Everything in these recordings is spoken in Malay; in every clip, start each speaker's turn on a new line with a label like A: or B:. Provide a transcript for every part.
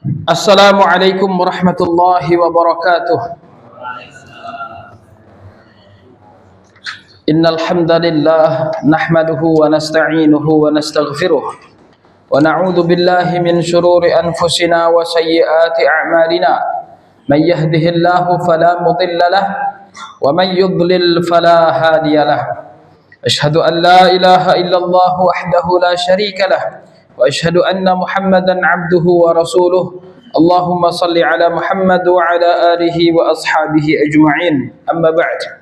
A: Assalamualaikum warahmatullahi wabarakatuh. Innal hamdalillah nahmaduhu wa nasta'inuhu wa nastaghfiruh wa na'udzu billahi min shururi anfusina wa sayyiati a'malina. May yahdihillahu fala mudilla lahu wa may yudlil fala hadiya lahu. Asyhadu an la ilaha illallah wahdahu la syarika lahu wa asyhadu anna Muhammadan 'abduhu wa rasuluh. Allahumma salli ala Muhammad wa ala alihi wa ashabihi ajma'in. Amma ba'd.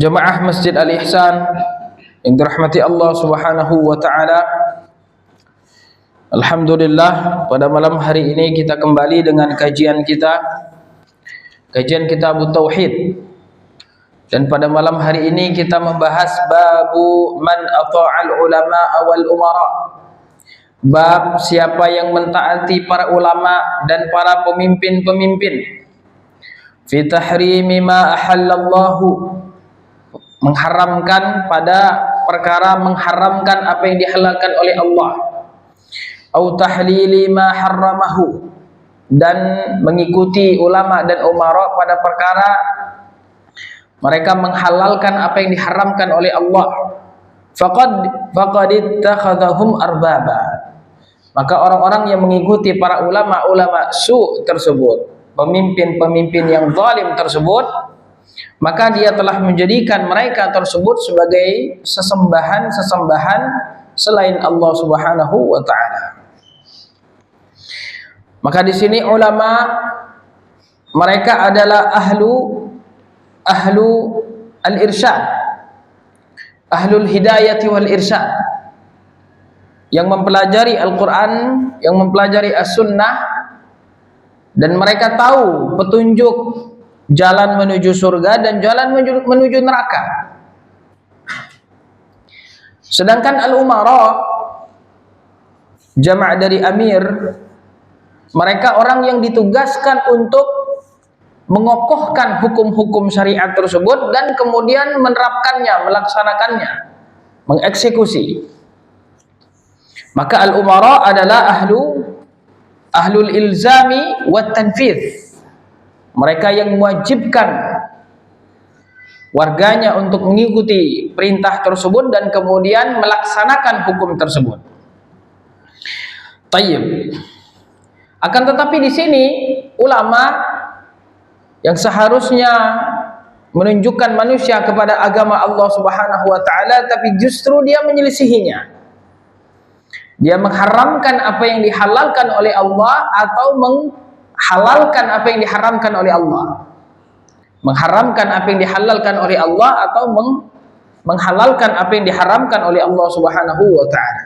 A: Jamaah Masjid Al-Ihsan yang dirahmati Allah Subhanahu wa taala. Alhamdulillah, pada malam hari ini kita kembali dengan kajian Kitab Tauhid. Dan pada malam hari ini kita membahas babu man ata'al ulama wal umara. Bab siapa yang mentaati para ulama dan para pemimpin-pemimpin. Fi tahrimi ma ahallallahu, mengharamkan pada perkara mengharamkan apa yang dihalalkan oleh Allah. Au tahlili ma harramahu, dan mengikuti ulama dan umara pada perkara mereka menghalalkan apa yang diharamkan oleh Allah. Faqad ittakhadhahum arbaba, maka orang-orang yang mengikuti para ulama-ulama su tersebut, pemimpin-pemimpin yang zalim tersebut, maka dia telah menjadikan mereka tersebut sebagai sesembahan selain Allah Subhanahu wa taala. Maka di sini ulama mereka adalah ahlu al-irsyad, ahlul hidayati wal irsyad, yang mempelajari Al-Quran, yang mempelajari As-Sunnah, dan mereka tahu petunjuk jalan menuju surga dan jalan menuju neraka. Sedangkan al-umara, jama' dari amir, mereka orang yang ditugaskan untuk mengokohkan hukum-hukum syariat tersebut dan kemudian menerapkannya, melaksanakannya, mengeksekusi. Maka al-umara adalah ahlul ilzami wat tanfidz, mereka yang mewajibkan warganya untuk mengikuti perintah tersebut dan kemudian melaksanakan hukum tersebut. Tayyib. Akan tetapi di sini ulama yang seharusnya menunjukkan manusia kepada agama Allah Subhanahu wa taala, tapi justru dia menyelisihinya. Dia mengharamkan apa yang dihalalkan oleh Allah atau menghalalkan apa yang diharamkan oleh Allah. Mengharamkan apa yang dihalalkan oleh Allah atau menghalalkan apa yang diharamkan oleh Allah Subhanahu wa taala.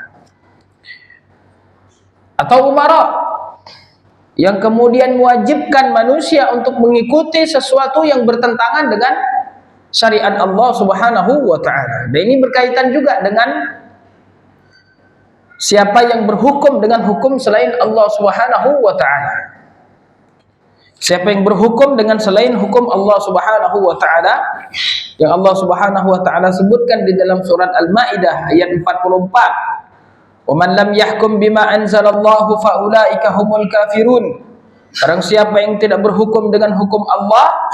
A: Atau umara yang kemudian mewajibkan manusia untuk mengikuti sesuatu yang bertentangan dengan syariat Allah Subhanahu wa taala. Dan ini berkaitan juga dengan siapa yang berhukum dengan hukum selain Allah Subhanahu wa taala. Siapa yang berhukum dengan selain hukum Allah Subhanahu wa taala, yang Allah Subhanahu wa taala sebutkan di dalam surat Al-Maidah ayat 44. Wa man lam yahkum bima anzalallahu faulaika humul kafirun. Barang siapa yang tidak berhukum dengan hukum Allah,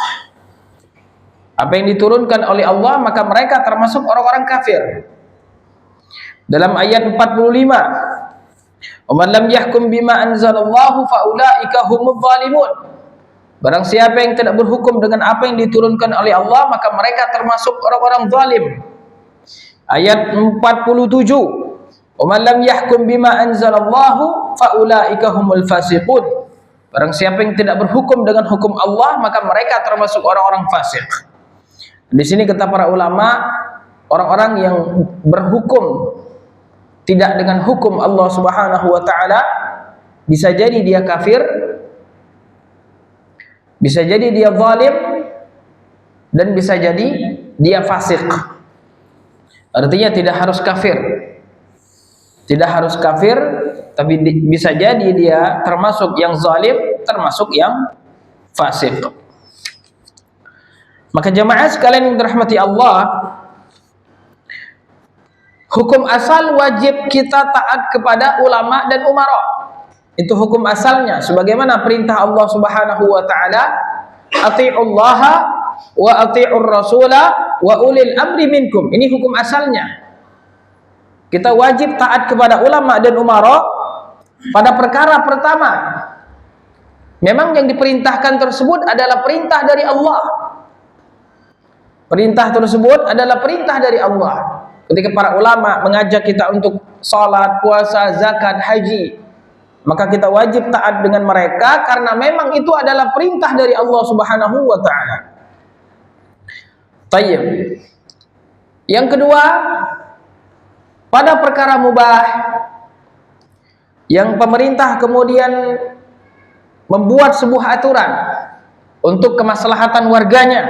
A: apa yang diturunkan oleh Allah, maka mereka termasuk orang-orang kafir. Dalam ayat 45, wa man lam yahkum bima anzalallahu faulaika humudz zalimun. Barang siapa yang tidak berhukum dengan apa yang diturunkan oleh Allah, maka mereka termasuk orang-orang zalim. Ayat 47, wa man lam yahkum bima anzalallahu faulaika humul fasiqun. Barang siapa yang tidak berhukum dengan hukum Allah, maka mereka termasuk orang-orang fasik. Di sini kata para ulama, orang-orang yang berhukum tidak dengan hukum Allah Subhanahu wa taala, bisa jadi dia kafir, bisa jadi dia zalim, dan bisa jadi dia fasik. Artinya tidak harus kafir. Tidak harus kafir, tapi bisa jadi dia termasuk yang zalim, termasuk yang fasik. Maka jamaah sekalian yang dirahmati Allah, Hukum asal wajib kita taat kepada ulama dan umara. Itu hukum asalnya, sebagaimana perintah Allah Subhanahu wa taala, "Athi'ullaha wa athi'ur rasula wa ulil amri minkum." Ini hukum asalnya. Kita wajib taat kepada ulama dan umara pada perkara pertama. Memang yang diperintahkan tersebut adalah perintah dari Allah. Perintah tersebut adalah perintah dari Allah. Ketika para ulama mengajak kita untuk salat, puasa, zakat, haji, maka kita wajib taat dengan mereka karena memang itu adalah perintah dari Allah Subhanahu wa taala. Tayyib. Yang kedua, pada perkara mubah yang pemerintah kemudian membuat sebuah aturan untuk kemaslahatan warganya,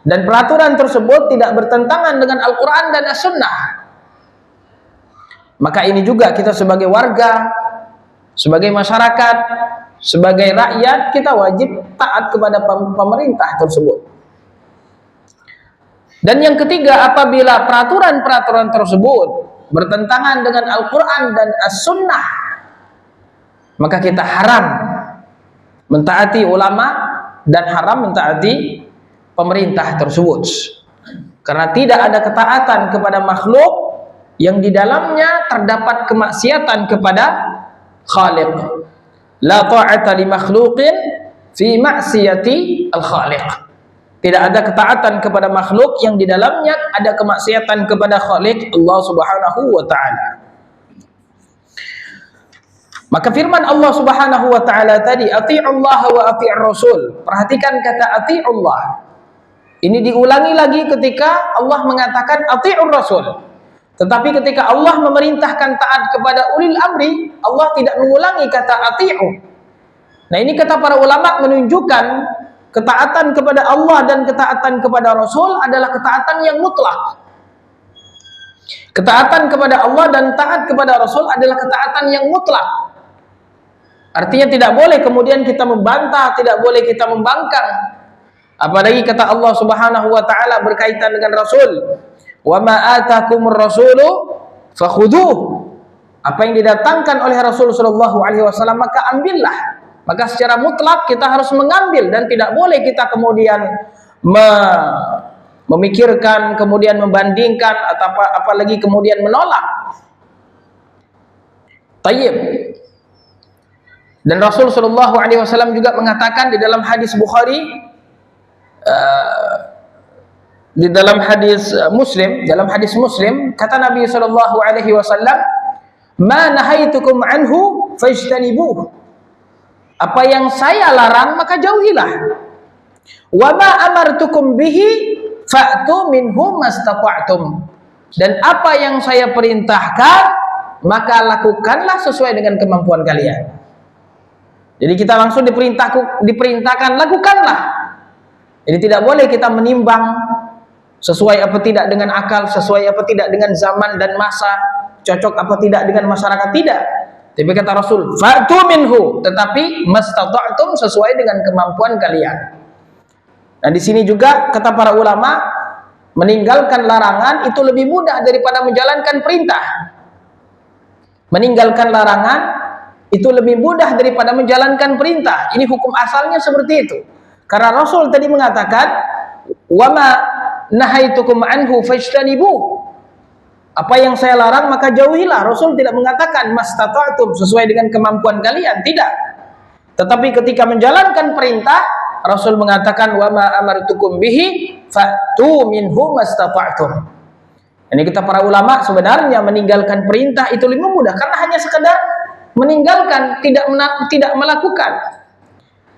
A: dan peraturan tersebut tidak bertentangan dengan Al-Quran dan As-Sunnah, maka ini juga kita sebagai warga, sebagai masyarakat, sebagai rakyat, kita wajib taat kepada pemerintah tersebut. Dan yang ketiga, apabila peraturan-peraturan tersebut bertentangan dengan Al-Quran dan As-Sunnah, maka kita haram mentaati ulama dan haram mentaati pemerintah tersebut, karena tidak ada ketaatan kepada makhluk yang di dalamnya terdapat kemaksiatan kepada Khaliq. La ta'ata li makhluqin fi ma'siyati al-Khaliq. Tidak ada ketaatan kepada makhluk yang di dalamnya ada kemaksiatan kepada Khaliq Allah Subhanahu wa taala. Maka firman Allah Subhanahu wa taala tadi, "Athi'ullaha wa athi'ur rasul." Perhatikan kata athi'ullah. Ini diulangi lagi ketika Allah mengatakan ati'ur rasul. Tetapi ketika Allah memerintahkan taat kepada ulil amri, Allah tidak mengulangi kata ati'u. Nah, ini kata para ulama menunjukkan ketaatan kepada Allah dan ketaatan kepada Rasul adalah ketaatan yang mutlak. Ketaatan kepada Allah dan taat kepada Rasul adalah ketaatan yang mutlak. Artinya tidak boleh kemudian kita membantah, tidak boleh kita membangkang. Apalagi kata Allah Subhanahu wa taala berkaitan dengan Rasul, "Wa ma atakumur rasulu fakhudhuh." Apa yang didatangkan oleh Rasul sallallahu alaihi wasallam maka ambillah. Maka secara mutlak kita harus mengambil dan tidak boleh kita kemudian memikirkan, kemudian membandingkan atau apalagi kemudian menolak. Tayyib. Dan Rasul sallallahu alaihi wasallam juga mengatakan di dalam hadis Bukhari, di dalam hadis Muslim, kata Nabi sallallahu alaihi wasallam, "Ma nahaitukum anhu fajtanibuh." Apa yang saya larang maka jauhilah. "Wa ma amartukum bihi fa'tu minhu mastata'tum." Dan apa yang saya perintahkan maka lakukanlah sesuai dengan kemampuan kalian. Jadi kita langsung diperintahkan lakukanlah. Jadi tidak boleh kita menimbang sesuai apa tidak dengan akal, sesuai apa tidak dengan zaman dan masa, cocok apa tidak dengan masyarakat, tidak. Tapi kata Rasul, "Fa'tu minhu," tetapi mastata'tum, sesuai dengan kemampuan kalian. Nah, di sini juga kata para ulama, meninggalkan larangan itu lebih mudah daripada menjalankan perintah. Meninggalkan larangan itu lebih mudah daripada menjalankan perintah. Ini hukum asalnya seperti itu. Karena Rasul tadi mengatakan, "Wa ma nahaitukum anhu fajtanibuh." Apa yang saya larang maka jauhilah. Rasul tidak mengatakan mastata'tum, sesuai dengan kemampuan kalian, tidak. Tetapi ketika menjalankan perintah, Rasul mengatakan wa ma amartukum bihi fa'tu minhu mastata'tum. Ini kita para ulama sebenarnya meninggalkan perintah itu lebih mudah karena hanya sekedar meninggalkan, tidak melakukan.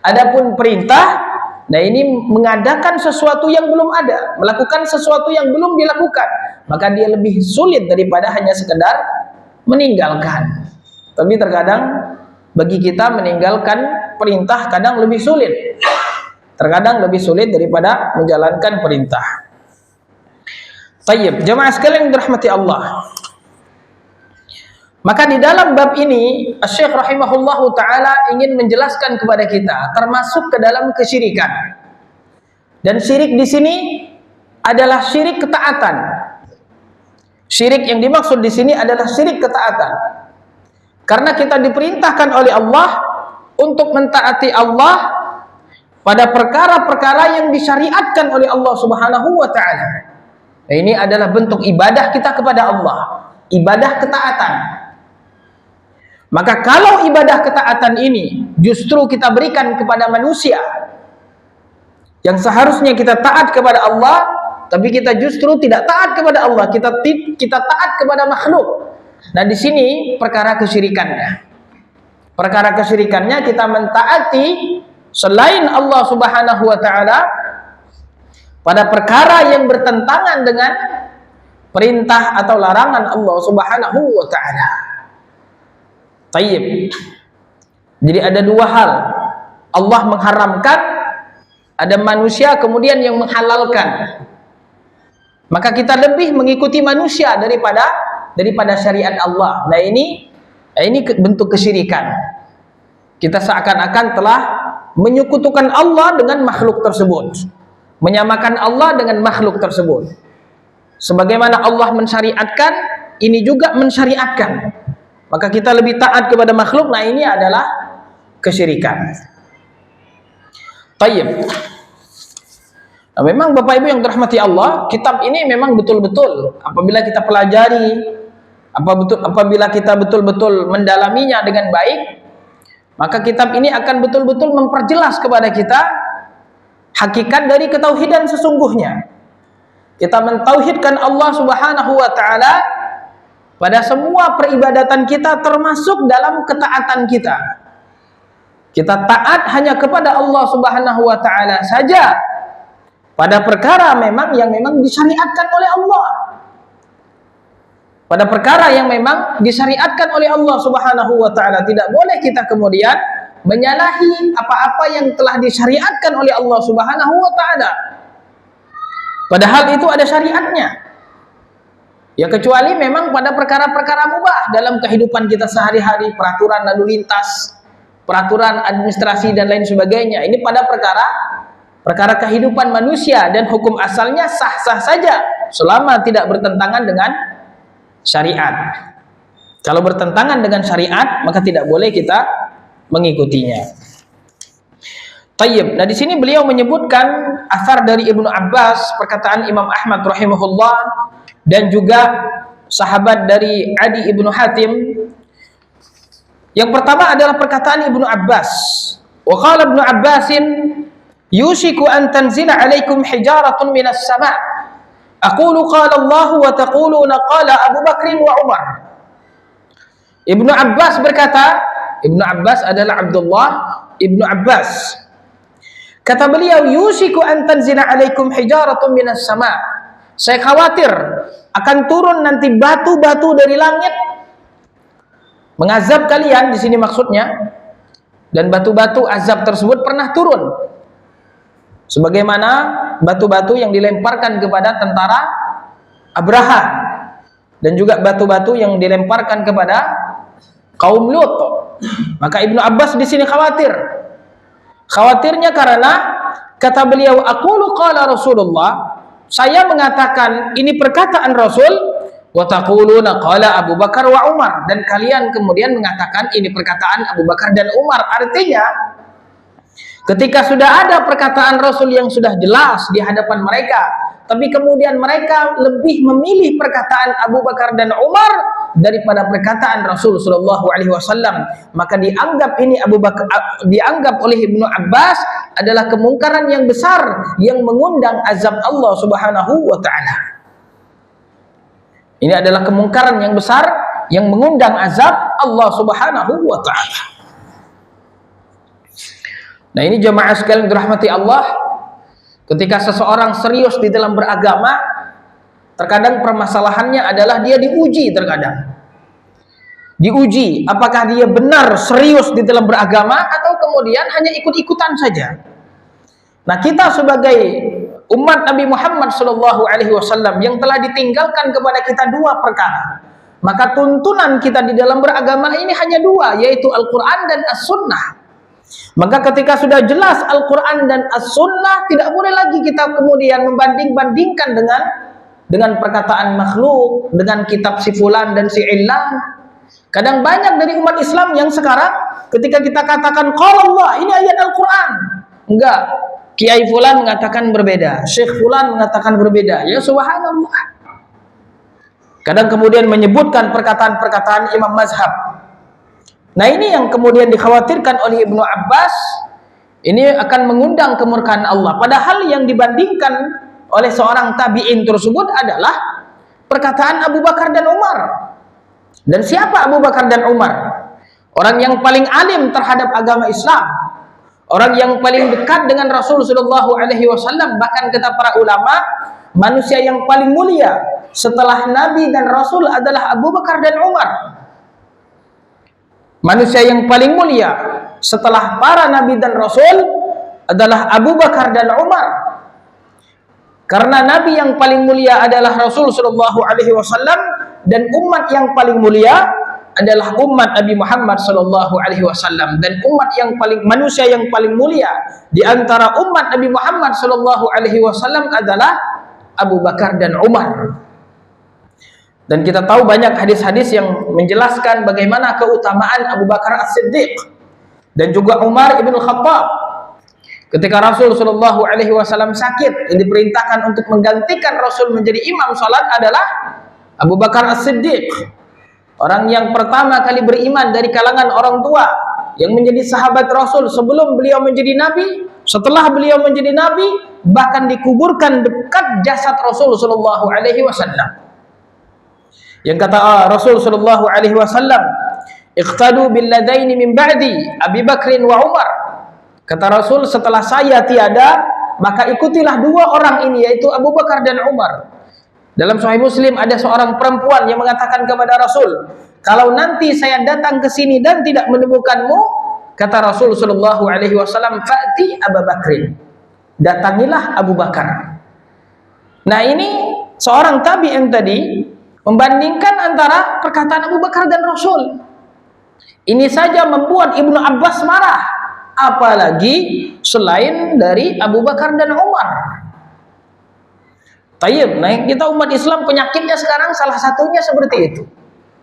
A: Adapun perintah, nah ini mengadakan sesuatu yang belum ada, melakukan sesuatu yang belum dilakukan, maka dia lebih sulit daripada hanya sekedar meninggalkan. Tapi terkadang bagi kita meninggalkan perintah kadang lebih sulit. Terkadang lebih sulit daripada menjalankan perintah. Tayyib, jemaah sekalian yang dirahmati Allah. Maka di dalam bab ini, Syekh rahimahullahu taala ingin menjelaskan kepada kita termasuk ke dalam kesyirikan. Dan syirik di sini adalah syirik ketaatan. Syirik yang dimaksud di sini adalah syirik ketaatan. Karena kita diperintahkan oleh Allah untuk mentaati Allah pada perkara-perkara yang disyariatkan oleh Allah Subhanahu wa taala. Nah, ini adalah bentuk ibadah kita kepada Allah, ibadah ketaatan. Maka kalau ibadah ketaatan ini justru kita berikan kepada manusia yang seharusnya kita taat kepada Allah, tapi kita justru tidak taat kepada Allah, kita taat kepada makhluk. Nah, di sini perkara kesyirikannya. Perkara kesyirikannya kita mentaati selain Allah Subhanahu wa taala pada perkara yang bertentangan dengan perintah atau larangan Allah Subhanahu wa taala. Tayyib. Jadi ada dua hal. Allah mengharamkan, ada manusia kemudian yang menghalalkan. Maka kita lebih mengikuti manusia daripada syariat Allah. Nah, ini bentuk kesyirikan. Kita seakan-akan telah menyekutukan Allah dengan makhluk tersebut, menyamakan Allah dengan makhluk tersebut. Sebagaimana Allah mensyariatkan, ini juga mensyariatkan. Maka kita lebih taat kepada makhluk. Nah, ini adalah kesyirikan. Tayyib. Nah, memang Bapak Ibu yang dirahmati Allah, kitab ini memang betul-betul apabila kita pelajari, apabila kita betul-betul mendalaminya dengan baik, maka kitab ini akan betul-betul memperjelas kepada kita hakikat dari ketauhidan sesungguhnya. Kita mentauhidkan Allah Subhanahu wa taala pada semua peribadatan kita, termasuk dalam ketaatan kita. Kita taat hanya kepada Allah Subhanahu wa taala saja pada perkara yang memang disyariatkan oleh Allah. Pada perkara yang memang disyariatkan oleh Allah Subhanahu wa taala, tidak boleh kita kemudian menyalahi apa-apa yang telah disyariatkan oleh Allah Subhanahu wa taala. Padahal itu ada syariatnya. Ya, kecuali memang pada perkara-perkara mubah dalam kehidupan kita sehari-hari, peraturan lalu lintas, peraturan administrasi dan lain sebagainya. Ini pada perkara kehidupan manusia, dan hukum asalnya sah-sah saja selama tidak bertentangan dengan syariat. Kalau bertentangan dengan syariat, maka tidak boleh kita mengikutinya. Tayyib. Nah, di sini beliau menyebutkan asar dari Ibnu Abbas, perkataan Imam Ahmad rahimahullah, dan juga sahabat dari Adi Ibnu Hatim. Yang pertama adalah perkataan Ibnu Abbas. Wa qala Ibnu Abbasin yushiku an tanzila alaikum hijaratun minas sama'. Aqulu qala Allah wa taquluna qala Abu Bakr wa Umar. Ibnu Abbas berkata, Ibnu Abbas adalah Abdullah Ibnu Abbas. Kata beliau, yushiku an tanzila alaikum hijaratun minas sama'. Saya khawatir akan turun nanti batu-batu dari langit mengazab kalian, di sini maksudnya. Dan batu-batu azab tersebut pernah turun, sebagaimana batu-batu yang dilemparkan kepada tentara Abraha, dan juga batu-batu yang dilemparkan kepada kaum Lut. Maka Ibnu Abbas di sini khawatirnya karena kata beliau, aqulu qala Rasulullah, saya mengatakan ini perkataan Rasul, wa taquluna qala Abu Bakar wa Umar, dan kalian kemudian mengatakan ini perkataan Abu Bakar dan Umar. Artinya ketika sudah ada perkataan Rasul yang sudah jelas di hadapan mereka, tapi kemudian mereka lebih memilih perkataan Abu Bakar dan Umar daripada perkataan Rasul sallallahu alaihi wasallam, maka dianggap oleh Ibnu Abbas adalah kemungkaran yang besar yang mengundang azab Allah Subhanahu wa taala. Ini adalah kemungkaran yang besar yang mengundang azab Allah Subhanahu wa taala. Nah, ini jemaah sekalian dirahmati Allah, ketika seseorang serius di dalam beragama, terkadang permasalahannya adalah dia diuji. Diuji apakah dia benar serius di dalam beragama atau kemudian hanya ikut-ikutan saja. Nah, kita sebagai umat Nabi Muhammad SAW yang telah ditinggalkan kepada kita dua perkara, maka tuntunan kita di dalam beragama ini hanya dua, yaitu Al-Quran dan As-Sunnah. Maka ketika sudah jelas Al-Quran dan As-Sunnah, tidak boleh lagi kita kemudian membanding-bandingkan dengan perkataan makhluk, dengan kitab si fulan dan si illan. Kadang banyak dari umat Islam yang sekarang ketika kita katakan qala Allah, ini ayat Al-Quran, enggak, Kiai fulan mengatakan berbeda, Syekh fulan mengatakan berbeda. Ya subhanallah. Kadang kemudian menyebutkan perkataan-perkataan imam mazhab. Nah, ini yang kemudian dikhawatirkan oleh Ibnu Abbas, ini akan mengundang kemurkaan Allah. Padahal yang dibandingkan oleh seorang tabi'in tersebut adalah perkataan Abu Bakar dan Umar. Dan siapa Abu Bakar dan Umar? Orang yang paling alim terhadap agama Islam, orang yang paling dekat dengan Rasul sallallahu alaihi wasallam. Bahkan kata para ulama, manusia yang paling mulia setelah Nabi dan Rasul adalah Abu Bakar dan Umar. Manusia yang paling mulia setelah para Nabi dan Rasul adalah Abu Bakar dan Umar. Karena Nabi yang paling mulia adalah Rasul sallallahu alaihi wasallam, dan umat yang paling mulia adalah umat Nabi Muhammad sallallahu alaihi wasallam, dan umat yang paling, manusia yang paling mulia di antara umat Nabi Muhammad sallallahu alaihi wasallam adalah Abu Bakar dan Umar. Dan kita tahu banyak hadis-hadis yang menjelaskan bagaimana keutamaan Abu Bakar As-Siddiq dan juga Umar ibn Khattab. Ketika Rasul sallallahu alaihi wasallam sakit, yang diperintahkan untuk menggantikan Rasul menjadi imam salat adalah Abu Bakar As-Siddiq. Orang yang pertama kali beriman dari kalangan orang tua, yang menjadi sahabat Rasul sebelum beliau menjadi nabi, setelah beliau menjadi nabi, bahkan dikuburkan dekat jasad Rasul sallallahu alaihi wasallam. Yang kata Rasul sallallahu alaihi wasallam, "Iqtadu bil ladaini min ba'di, Abi Bakrin wa Umar." Kata Rasul, setelah saya tiada, maka ikutilah dua orang ini, yaitu Abu Bakar dan Umar. Dalam Sahih Muslim ada seorang perempuan yang mengatakan kepada Rasul, "Kalau nanti saya datang ke sini dan tidak menemukanmu," kata Rasul sallallahu alaihi wasallam, "Fa'ti Abu Bakrin." Datangilah Abu Bakar. Nah, ini seorang tabi'in tadi membandingkan antara perkataan Abu Bakar dan Rasul. Ini saja membuat Ibnu Abbas marah, apalagi selain dari Abu Bakar dan Umar. Tayyib, nah kita umat Islam penyakitnya sekarang salah satunya seperti itu.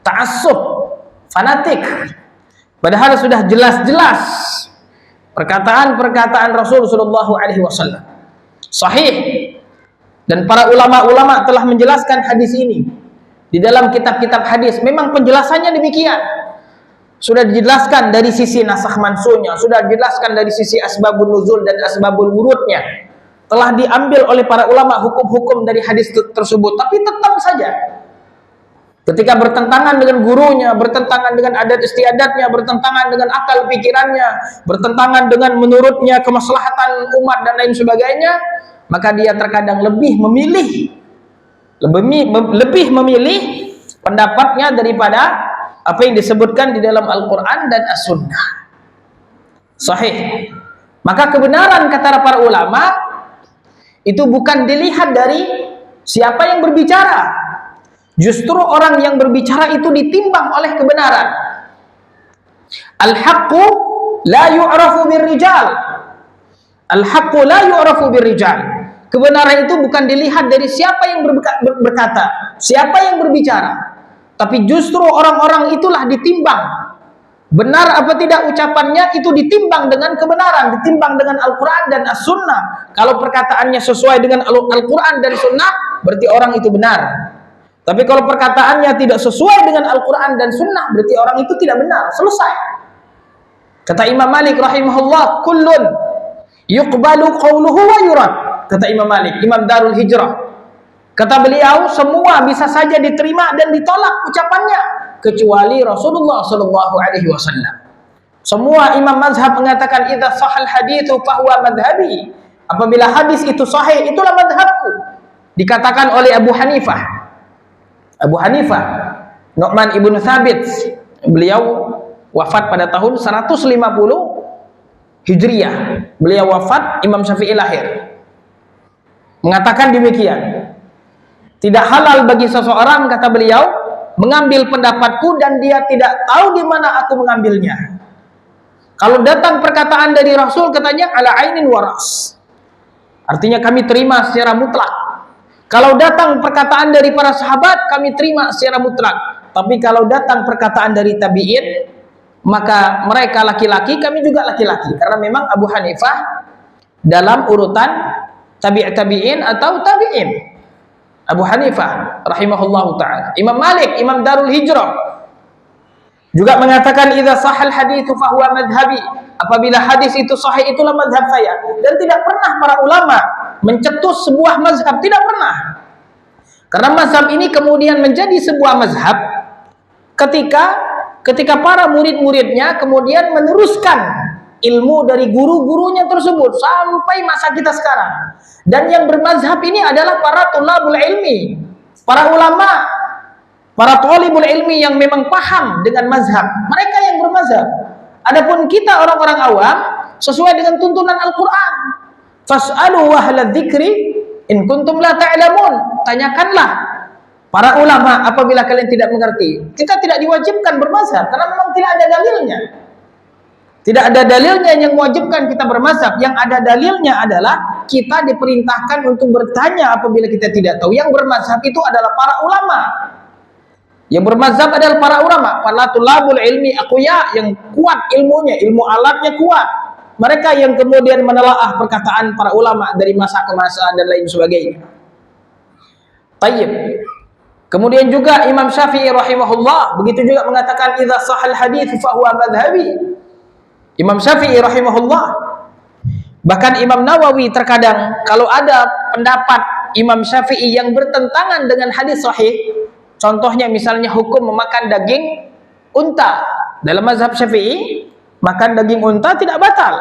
A: Ta'assub, fanatik. Padahal sudah jelas-jelas perkataan-perkataan Rasul sallallahu alaihi wasallam sahih, dan para ulama-ulama telah menjelaskan hadis ini di dalam kitab-kitab hadis. Memang penjelasannya demikian. Sudah dijelaskan dari sisi nasakh mansuhnya, sudah dijelaskan dari sisi asbabun nuzul dan asbabul wurudnya. Telah diambil oleh para ulama hukum-hukum dari hadis tersebut. Tapi tetap saja ketika bertentangan dengan gurunya, bertentangan dengan adat istiadatnya, bertentangan dengan akal pikirannya, bertentangan dengan menurutnya kemaslahatan umat dan lain sebagainya, maka dia terkadang lebih memilih pendapatnya daripada apa yang disebutkan di dalam Al-Quran dan As-Sunnah sahih. Maka kebenaran kata para ulama itu bukan dilihat dari siapa yang berbicara. Justru orang yang berbicara itu ditimbang oleh kebenaran. Al-haqqu la yu'rafu birrijal. Al-haqqu la yu'rafu birrijal. Kebenaran itu bukan dilihat dari siapa yang berkata, siapa yang berbicara, tapi justru orang-orang itulah ditimbang. Benar apa tidak ucapannya itu ditimbang dengan kebenaran, ditimbang dengan Al-Quran dan As-Sunnah. Kalau perkataannya sesuai dengan Al-Quran dan Sunnah, berarti orang itu benar. Tapi kalau perkataannya tidak sesuai dengan Al-Quran dan Sunnah, berarti orang itu tidak benar. Selesai. Kata Imam Malik rahimahullah, kullun yuqbalu qawluhu wa yurad. Kata Imam Malik, Imam Darul Hijrah. Kata beliau, semua bisa saja diterima dan ditolak ucapannya, kecuali Rasulullah sallallahu alaihi wasallam. Semua imam mazhab mengatakan idza sahal haditsu fahuwa madhhabi. Apabila hadis itu sahih, itulah madhabku. Dikatakan oleh Abu Hanifah. Abu Hanifah, Nu'man ibn Thabit, beliau wafat pada tahun 150 Hijriyah. Beliau wafat, Imam Syafi'i lahir. Mengatakan demikian. Tidak halal bagi seseorang, kata beliau, mengambil pendapatku dan dia tidak tahu di mana aku mengambilnya. Kalau datang perkataan dari Rasul, katanya ala ainin waras. Artinya kami terima secara mutlak. Kalau datang perkataan dari para sahabat, kami terima secara mutlak. Tapi kalau datang perkataan dari tabi'in, maka mereka laki-laki, kami juga laki-laki. Karena memang Abu Hanifah dalam urutan tabi'in atau tabi'in. Abu Hanifah rahimahullahu ta'ala. Imam Malik, Imam Darul Hijrah, juga mengatakan idza sahal haditsu fahuwa madhhabi. Apabila hadis itu sahih, itulah mazhab saya. Dan tidak pernah para ulama mencetus sebuah mazhab, tidak pernah. Karena mazhab ini kemudian menjadi sebuah mazhab ketika para murid-muridnya kemudian meneruskan ilmu dari guru-gurunya tersebut sampai masa kita sekarang. Dan yang bermazhab ini adalah para tulabul ilmi, para ulama, para thalibul ilmi yang memang paham dengan mazhab. Mereka yang bermazhab. Adapun kita orang-orang awam sesuai dengan tuntunan Al-Qur'an. Fas'alu ahla dzikri in kuntum la ta'lamun. Tanyakanlah para ulama apabila kalian tidak mengerti. Kita tidak diwajibkan bermazhab karena memang tidak ada dalilnya. Tidak ada dalilnya yang mewajibkan kita bermazhab. Yang ada dalilnya adalah kita diperintahkan untuk bertanya apabila kita tidak tahu. Yang bermazhab itu adalah para ulama. Yang bermazhab adalah para ulama, para tulabul ilmi aqwiya, yang kuat ilmunya, ilmu alatnya kuat. Mereka yang kemudian menelaah perkataan para ulama dari masa ke masa dan lain sebagainya. Tayyib. Kemudian juga Imam Syafi'i rahimahullah begitu juga mengatakan idza sahal hadits fa huwa madhhabi. Imam Syafi'i rahimahullah. Bahkan Imam Nawawi terkadang kalau ada pendapat Imam Syafi'i yang bertentangan dengan hadis sahih, contohnya misalnya hukum memakan daging unta. Dalam mazhab Syafi'i, makan daging unta tidak batal.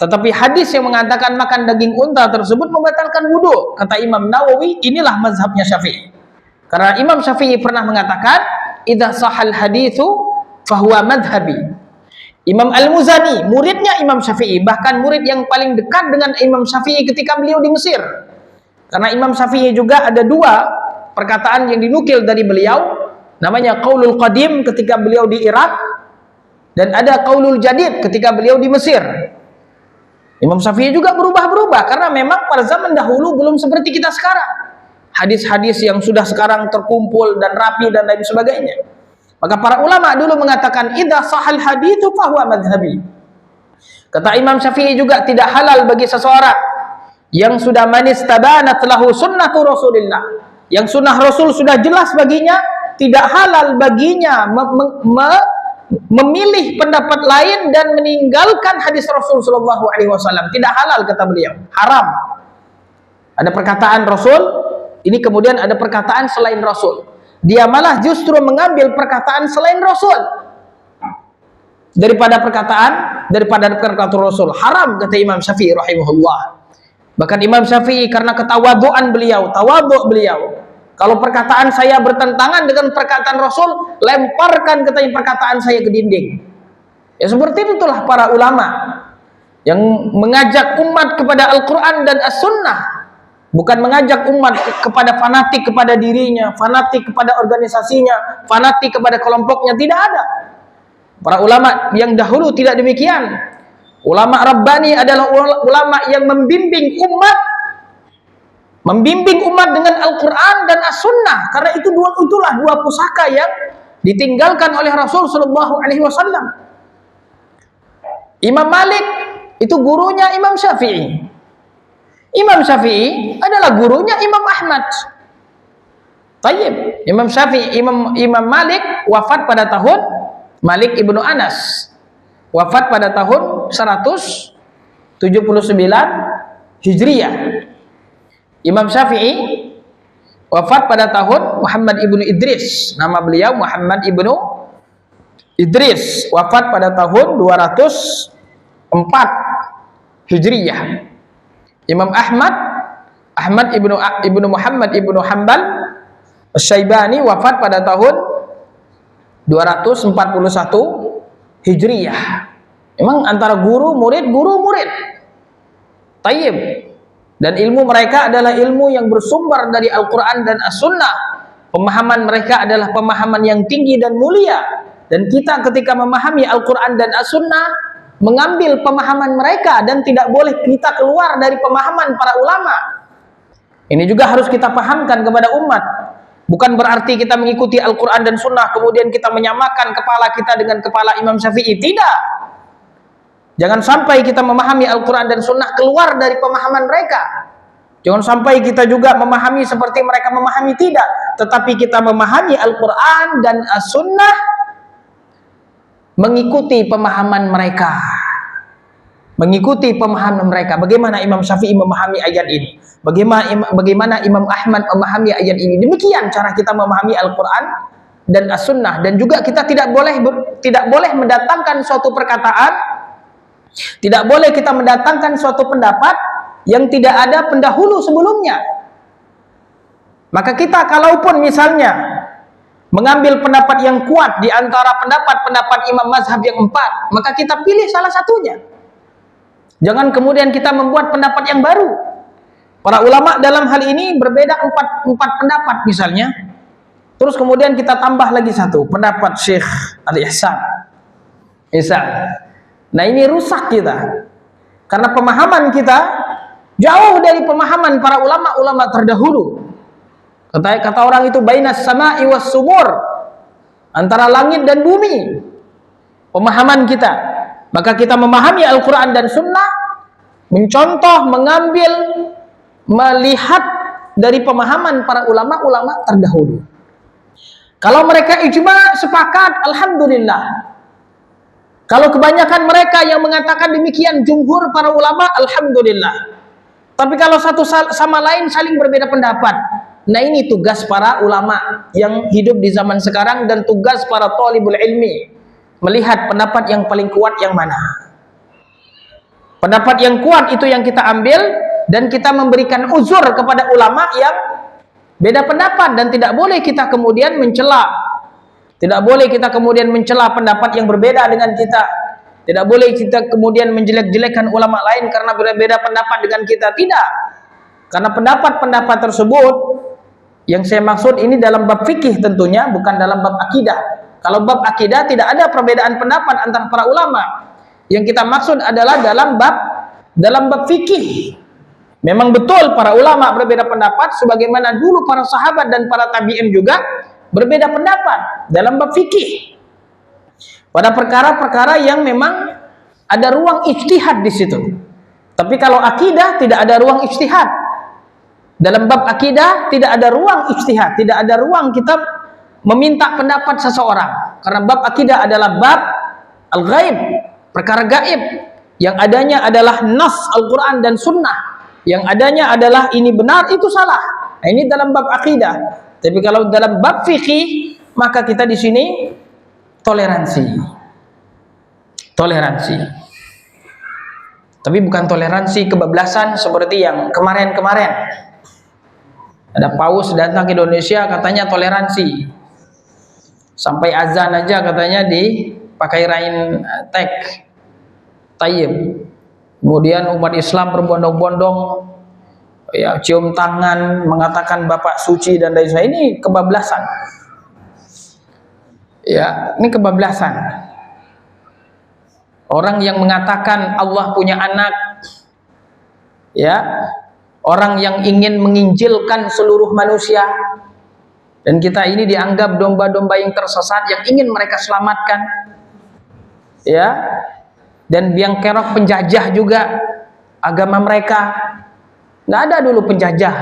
A: Tetapi hadis yang mengatakan makan daging unta tersebut membatalkan wudu. Kata Imam Nawawi, inilah mazhabnya Syafi'i. Karena Imam Syafi'i pernah mengatakan, idza sahal haditsu fahuwa madhhabi. Imam Al-Muzani, muridnya Imam Syafi'i, bahkan murid yang paling dekat dengan Imam Syafi'i ketika beliau di Mesir. Karena Imam Syafi'i juga ada dua perkataan yang dinukil dari beliau, namanya qaulul qadim ketika beliau di Irak, dan ada qaulul jadid ketika beliau di Mesir. Imam Syafi'i juga berubah-berubah karena memang pada zaman dahulu belum seperti kita sekarang. Hadis-hadis yang sudah sekarang terkumpul dan rapi dan lain sebagainya. Maka para ulama dulu mengatakan idza sahal haditsu fahuwa madhhabi. Kata Imam Syafi'i juga tidak halal bagi seseorang yang sudah manis tabanat lahu sunnatu Rasulillah, yang sunnah Rasul sudah jelas baginya, tidak halal baginya memilih pendapat lain dan meninggalkan hadis Rasul sallallahu alaihi wasallam. Tidak halal kata beliau, haram. Ada perkataan Rasul, ini kemudian ada perkataan selain Rasul. Dia malah justru mengambil perkataan selain Rasul daripada perkataan Rasul. Haram kata Imam Syafi'i rahimahullah. Bahkan Imam Syafi'i karena ketawaduan beliau, tawadhu beliau, kalau perkataan saya bertentangan dengan perkataan Rasul, lemparkan katanya perkataan saya ke dinding. Ya seperti itulah para ulama yang mengajak umat kepada Al-Quran dan As-Sunnah. Bukan mengajak umat kepada fanatik kepada dirinya, fanatik kepada organisasinya, fanatik kepada kelompoknya, tidak ada. Para ulama yang dahulu tidak demikian. Ulama Rabbani adalah ulama yang membimbing umat dengan Al-Quran dan As-Sunnah. Karena itulah dua pusaka yang ditinggalkan oleh Rasul sallallahu alaihi wasallam. Imam Malik itu gurunya Imam Syafi'i. Imam Syafi'i adalah gurunya Imam Ahmad. Tayyib. Imam Syafi'i, Imam Malik wafat pada tahun Malik ibnu Anas wafat pada tahun 179 Hijriyah. Imam Syafi'i wafat pada tahun Muhammad ibnu Idris. Nama beliau Muhammad ibnu Idris, wafat pada tahun 204 Hijriyah. Imam Ahmad ibnu Muhammad ibnu Hanbal Asy-Syaibani wafat pada tahun 241 Hijriyah. Memang antara guru murid. Tayyib. Dan ilmu mereka adalah ilmu yang bersumber dari Al-Quran dan As-Sunnah. Pemahaman mereka adalah pemahaman yang tinggi dan mulia. Dan kita ketika memahami Al-Quran dan As-Sunnah, mengambil pemahaman mereka dan tidak boleh kita keluar dari pemahaman para ulama. Ini juga harus kita pahamkan kepada umat. Bukan berarti kita mengikuti Al-Quran dan Sunnah kemudian kita menyamakan kepala kita dengan kepala Imam Syafi'i. Tidak. Jangan sampai kita memahami Al-Quran dan Sunnah keluar dari pemahaman mereka. Jangan sampai kita juga memahami seperti mereka memahami. Tidak. Tetapi kita memahami Al-Quran dan As-Sunnah mengikuti pemahaman mereka. Mengikuti pemahaman mereka. Bagaimana Imam Syafi'i memahami ayat ini, bagaimana Imam Ahmad memahami ayat ini. Demikian cara kita memahami Al-Quran dan As-Sunnah. Dan juga kita tidak boleh mendatangkan suatu perkataan, tidak boleh kita mendatangkan suatu pendapat yang tidak ada pendahulu sebelumnya. Maka kita kalaupun misalnya mengambil pendapat yang kuat di antara pendapat-pendapat imam mazhab yang 4, maka kita pilih salah satunya. Jangan kemudian kita membuat pendapat yang baru. Para ulama dalam hal ini berbeda empat pendapat misalnya. Terus kemudian kita tambah lagi satu, pendapat Syekh Al-Ihsan. Nah ini rusak kita. Karena pemahaman kita jauh dari pemahaman para ulama-ulama terdahulu. Kata orang itu bainas sama'i was sumur, antara langit dan bumi. Pemahaman kita. Maka kita memahami Al-Quran dan Sunnah, mencontoh, mengambil, melihat dari pemahaman para ulama-ulama terdahulu. Kalau mereka ijma sepakat, alhamdulillah. Kalau kebanyakan mereka yang mengatakan demikian, jumhur para ulama, alhamdulillah. Tapi kalau satu sama lain saling berbeda pendapat, nah ini tugas para ulama yang hidup di zaman sekarang dan tugas para thalibul ilmi. Melihat pendapat yang paling kuat yang mana. Pendapat yang kuat itu yang kita ambil, dan kita memberikan uzur kepada ulama yang beda pendapat, dan tidak boleh kita kemudian mencela. Tidak boleh kita kemudian mencela pendapat yang berbeda dengan kita. Tidak boleh kita kemudian menjelek-jelekkan ulama lain karena berbeda pendapat dengan kita. Tidak. Karena pendapat-pendapat tersebut, yang saya maksud ini dalam bab fikih tentunya, bukan dalam bab akidah. Kalau bab akidah tidak ada perbedaan pendapat antara para ulama. Yang kita maksud adalah dalam bab fikih. Memang betul para ulama berbeda pendapat, sebagaimana dulu para sahabat dan para tabi'in juga berbeda pendapat dalam bab fikih. Pada perkara-perkara yang memang ada ruang ijtihad di situ. Tapi kalau akidah tidak ada ruang ijtihad. Dalam bab akidah tidak ada ruang ijtihad, tidak ada ruang kita meminta pendapat seseorang. Karena bab akidah adalah bab al-ghaib, perkara gaib. Yang adanya adalah nas Al-Quran dan Sunnah. Yang adanya adalah ini benar, itu salah. Nah, ini dalam bab akidah. Tapi kalau dalam bab fikih, maka kita di sini toleransi. Toleransi. Tapi bukan toleransi kebablasan seperti yang kemarin-kemarin. Ada paus datang ke Indonesia katanya toleransi. Sampai azan aja katanya dipakai rain tayyib. Kemudian umat Islam berbondong-bondong, ya, cium tangan, mengatakan Bapak suci dan lain sebagainya. Ini kebablasan. Ya, ini kebablasan. Orang yang mengatakan Allah punya anak, ya, orang yang ingin menginjilkan seluruh manusia. Dan kita ini dianggap domba-domba yang tersesat yang ingin mereka selamatkan. Ya. Dan biang kerok penjajah juga agama mereka. Nggak ada dulu penjajah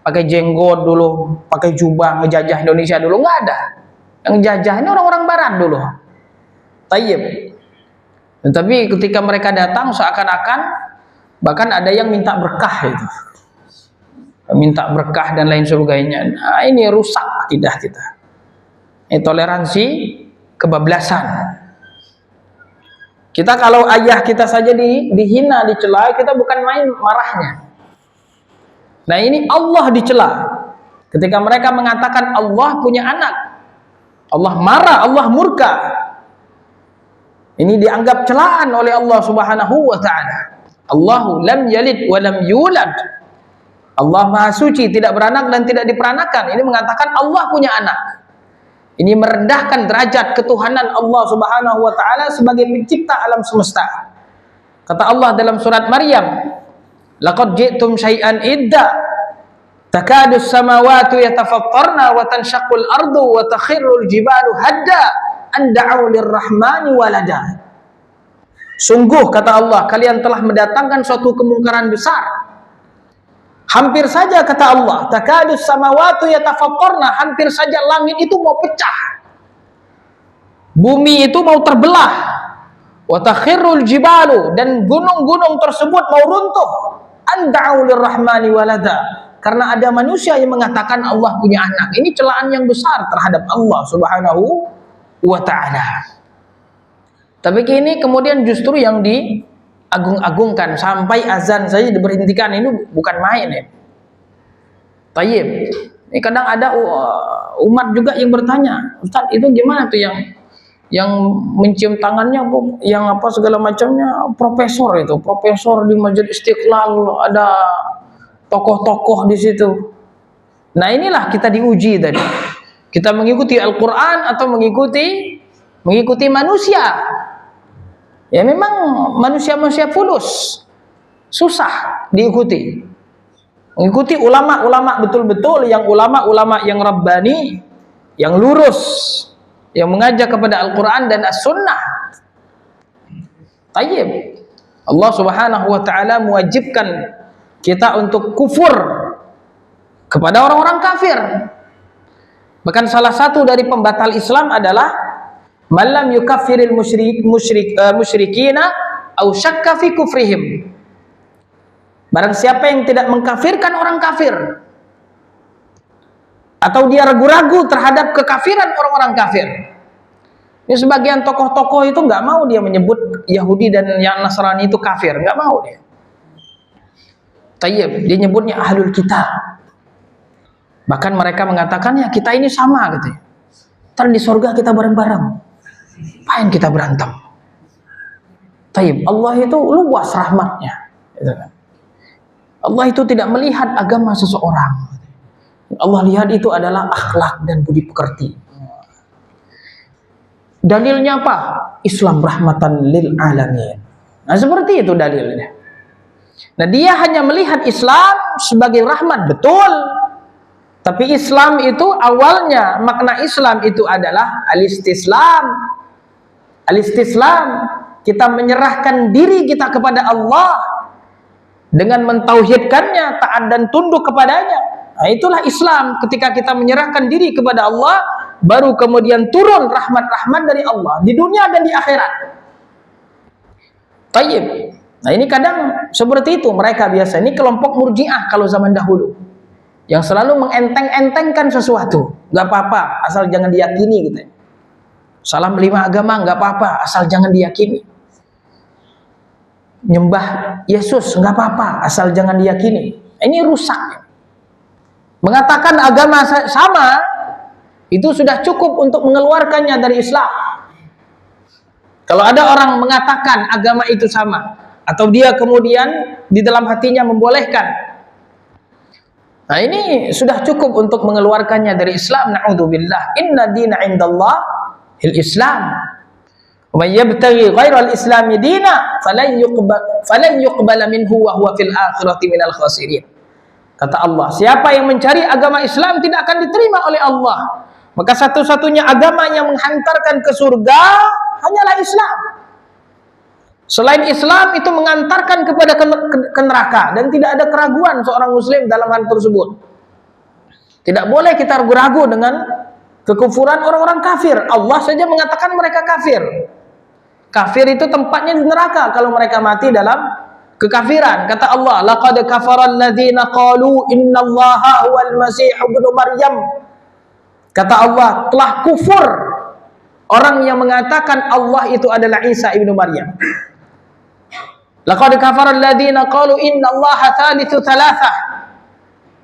A: pakai jenggot dulu, pakai jubah ngejajah Indonesia dulu, nggak ada. Yang jajah ini orang-orang barat dulu. Tayyib. Tetapi ketika mereka datang seakan-akan bahkan ada yang minta berkah itu. Minta berkah dan lain sebagainya. Nah, ini rusak akidah kita. Ini toleransi kebablasan. Kita kalau ayah kita saja dihina, dicela, kita bukan main marahnya. Nah, ini Allah dicela. Ketika mereka mengatakan Allah punya anak, Allah marah, Allah murka. Ini dianggap celaan oleh Allah Subhanahu wa taala. Allahu lam yalid wa lam yulad. Allah Maha Suci, tidak beranak dan tidak diperanakan. Ini mengatakan Allah punya anak. Ini merendahkan derajat ketuhanan Allah Subhanahu wa taala sebagai pencipta alam semesta. Kata Allah dalam surat Maryam, "Laqad ji'tum syai'an idda." Takadus samawati yatafattarna wa tanshaqqul ardu wa takhirrul jibalu hadda an da'u lirrahmani walada. Sungguh kata Allah, kalian telah mendatangkan suatu kemungkaran besar. Hampir saja kata Allah, takadus samawati yatafattarna, hampir saja langit itu mau pecah. Bumi itu mau terbelah. Wa takhirrul jibalu, dan gunung-gunung tersebut mau runtuh. An da'u lirrahmani walada. Karena ada manusia yang mengatakan Allah punya anak. Ini celaan yang besar terhadap Allah Subhanahu wa ta'ala. Tapi kini kemudian justru yang diagung-agungkan, sampai azan saja diberhentikan, ini bukan main ya. Tayyib. Ini kadang ada umat juga yang bertanya, Ustaz itu gimana tuh yang mencium tangannya, yang apa segala macamnya, profesor itu, profesor di Majelis Istiqlal, ada tokoh-tokoh di situ. Nah inilah kita diuji tadi. Kita mengikuti Al-Quran atau mengikuti manusia. Ya memang manusia-manusia fulus, susah diikuti. Mengikuti ulama-ulama betul-betul, yang ulama-ulama yang rabbani, yang lurus, yang mengajak kepada Al-Quran dan As-Sunnah. Tayyib. Allah Subhanahu wa ta'ala mewajibkan kita untuk kufur kepada orang-orang kafir. Bahkan salah satu dari pembatal Islam adalah malam yukaffiril musyrikina au syakka fi kufrihim. Barang siapa yang tidak mengkafirkan orang kafir, atau dia ragu-ragu terhadap kekafiran orang-orang kafir. Ini sebagian tokoh-tokoh itu nggak mau dia menyebut Yahudi dan yang Nasrani itu kafir, nggak mau dia. Tayyib, dia nyebutnya ahlul kitab. Bahkan mereka mengatakan ya kita ini sama gitu. Ntar di surga kita bareng-bareng. Apain kita berantem? Tayyib, Allah itu luas rahmatnya. Gitu kan. Allah itu tidak melihat agama seseorang. Allah lihat itu adalah akhlak dan budi pekerti. Dalilnya apa? Islam rahmatan lil alamin. Nah seperti itu dalilnya. Nah dia hanya melihat Islam sebagai rahmat, betul. Tapi Islam itu awalnya, makna Islam itu adalah al-istislam. Al-istislam, kita menyerahkan diri kita kepada Allah dengan mentauhidkannya, taat dan tunduk kepadanya. Nah itulah Islam. Ketika kita menyerahkan diri kepada Allah, baru kemudian turun rahmat-rahmat dari Allah di dunia dan di akhirat. Tayyib. Nah ini kadang seperti itu mereka biasa. Ini kelompok murjiah kalau zaman dahulu, yang selalu mengenteng-entengkan sesuatu. Gak apa-apa asal jangan diyakini gitu. Salam 5 agama gak apa-apa asal jangan diyakini. Nyembah Yesus gak apa-apa asal jangan diyakini. Ini rusak. Mengatakan agama sama itu sudah cukup untuk mengeluarkannya dari Islam. Kalau ada orang mengatakan agama itu sama, atau dia kemudian di dalam hatinya membolehkan, nah ini sudah cukup untuk mengeluarkannya dari Islam. Na'udzubillah. Inna dina indallah il-Islam. Wa may yabtaghi ghairal islami dina falan yuqbala minhu wa huwa fil akhirati minal khasirin. Kata Allah, siapa yang mencari agama Islam tidak akan diterima oleh Allah. Maka satu-satunya agama yang menghantarkan ke surga hanyalah Islam. Selain Islam itu mengantarkan kepada ke neraka, dan tidak ada keraguan seorang muslim dalam hal tersebut. Tidak boleh kita ragu-ragu dengan kekufuran orang-orang kafir. Allah saja mengatakan mereka kafir. Kafir itu tempatnya di neraka kalau mereka mati dalam kekafiran. Kata Allah, laqad kafara alladziina qalu innallaha huwal masih ibnu maryam. Kata Allah, telah kufur orang yang mengatakan Allah itu adalah Isa ibnu Maryam. Laqad kafara alladziina qalu innallaha tsalitsu tsalatsah.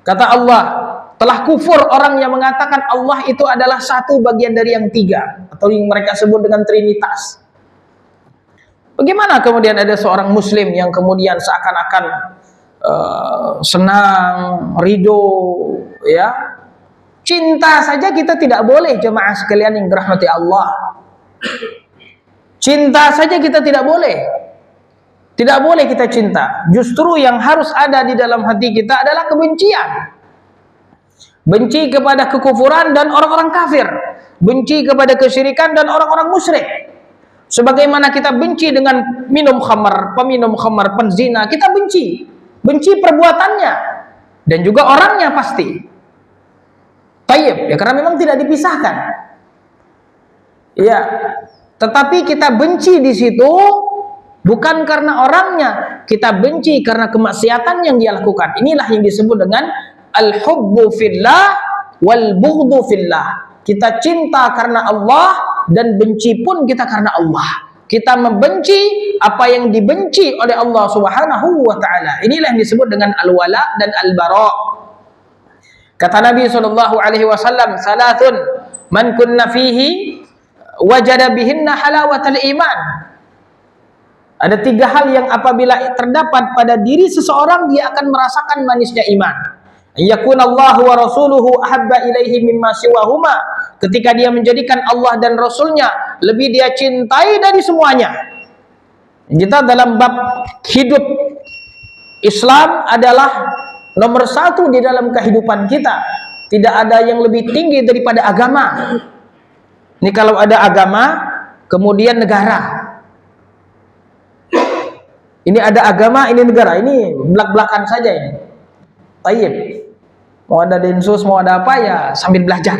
A: Kata Allah, telah kufur orang yang mengatakan Allah itu adalah satu bagian dari yang 3, atau yang mereka sebut dengan Trinitas. Bagaimana kemudian ada seorang muslim yang kemudian seakan-akan senang, ridho, ya, cinta saja kita tidak boleh, jemaah sekalian yang dirahmati Allah. Cinta saja kita tidak boleh. Tidak boleh kita cinta. Justru yang harus ada di dalam hati kita adalah kebencian. benci kepada kekufuran dan orang-orang kafir, benci kepada kesyirikan dan orang-orang musyrik. Sebagaimana kita benci dengan minum khamar, peminum khamar, penzina, kita benci perbuatannya dan juga orangnya pasti. Tayyib, ya karena memang tidak dipisahkan. Ya, tetapi kita benci di situ bukan karena orangnya, kita benci karena kemaksiatan yang dia lakukan. Inilah yang disebut dengan al-hubbu fillah wal bughdhu fillah. Kita cinta karena Allah dan benci pun kita karena Allah. Kita membenci apa yang dibenci oleh Allah Subhanahu wa taala. Inilah yang disebut dengan al-wala dan al-bara. Kata Nabi sallallahu alaihi wasallam, "Salasun man kunna fihi wajada bihinna halawatal iman." Ada 3 hal yang apabila terdapat pada diri seseorang, dia akan merasakan manisnya iman. Yakunallahu wa rasuluhu ahabba ilaihi mimma siwahuma. Ketika dia menjadikan Allah dan Rasulnya lebih dia cintai dari semuanya. Kita dalam bab hidup, Islam adalah nomor 1 di dalam kehidupan kita. Tidak ada yang lebih tinggi daripada agama. Ini kalau ada agama, kemudian negara. Ini ada agama, ini negara. Ini belak-belakan saja ini. Tayyib. Mau ada densus, mau ada apa ya sambil belajar.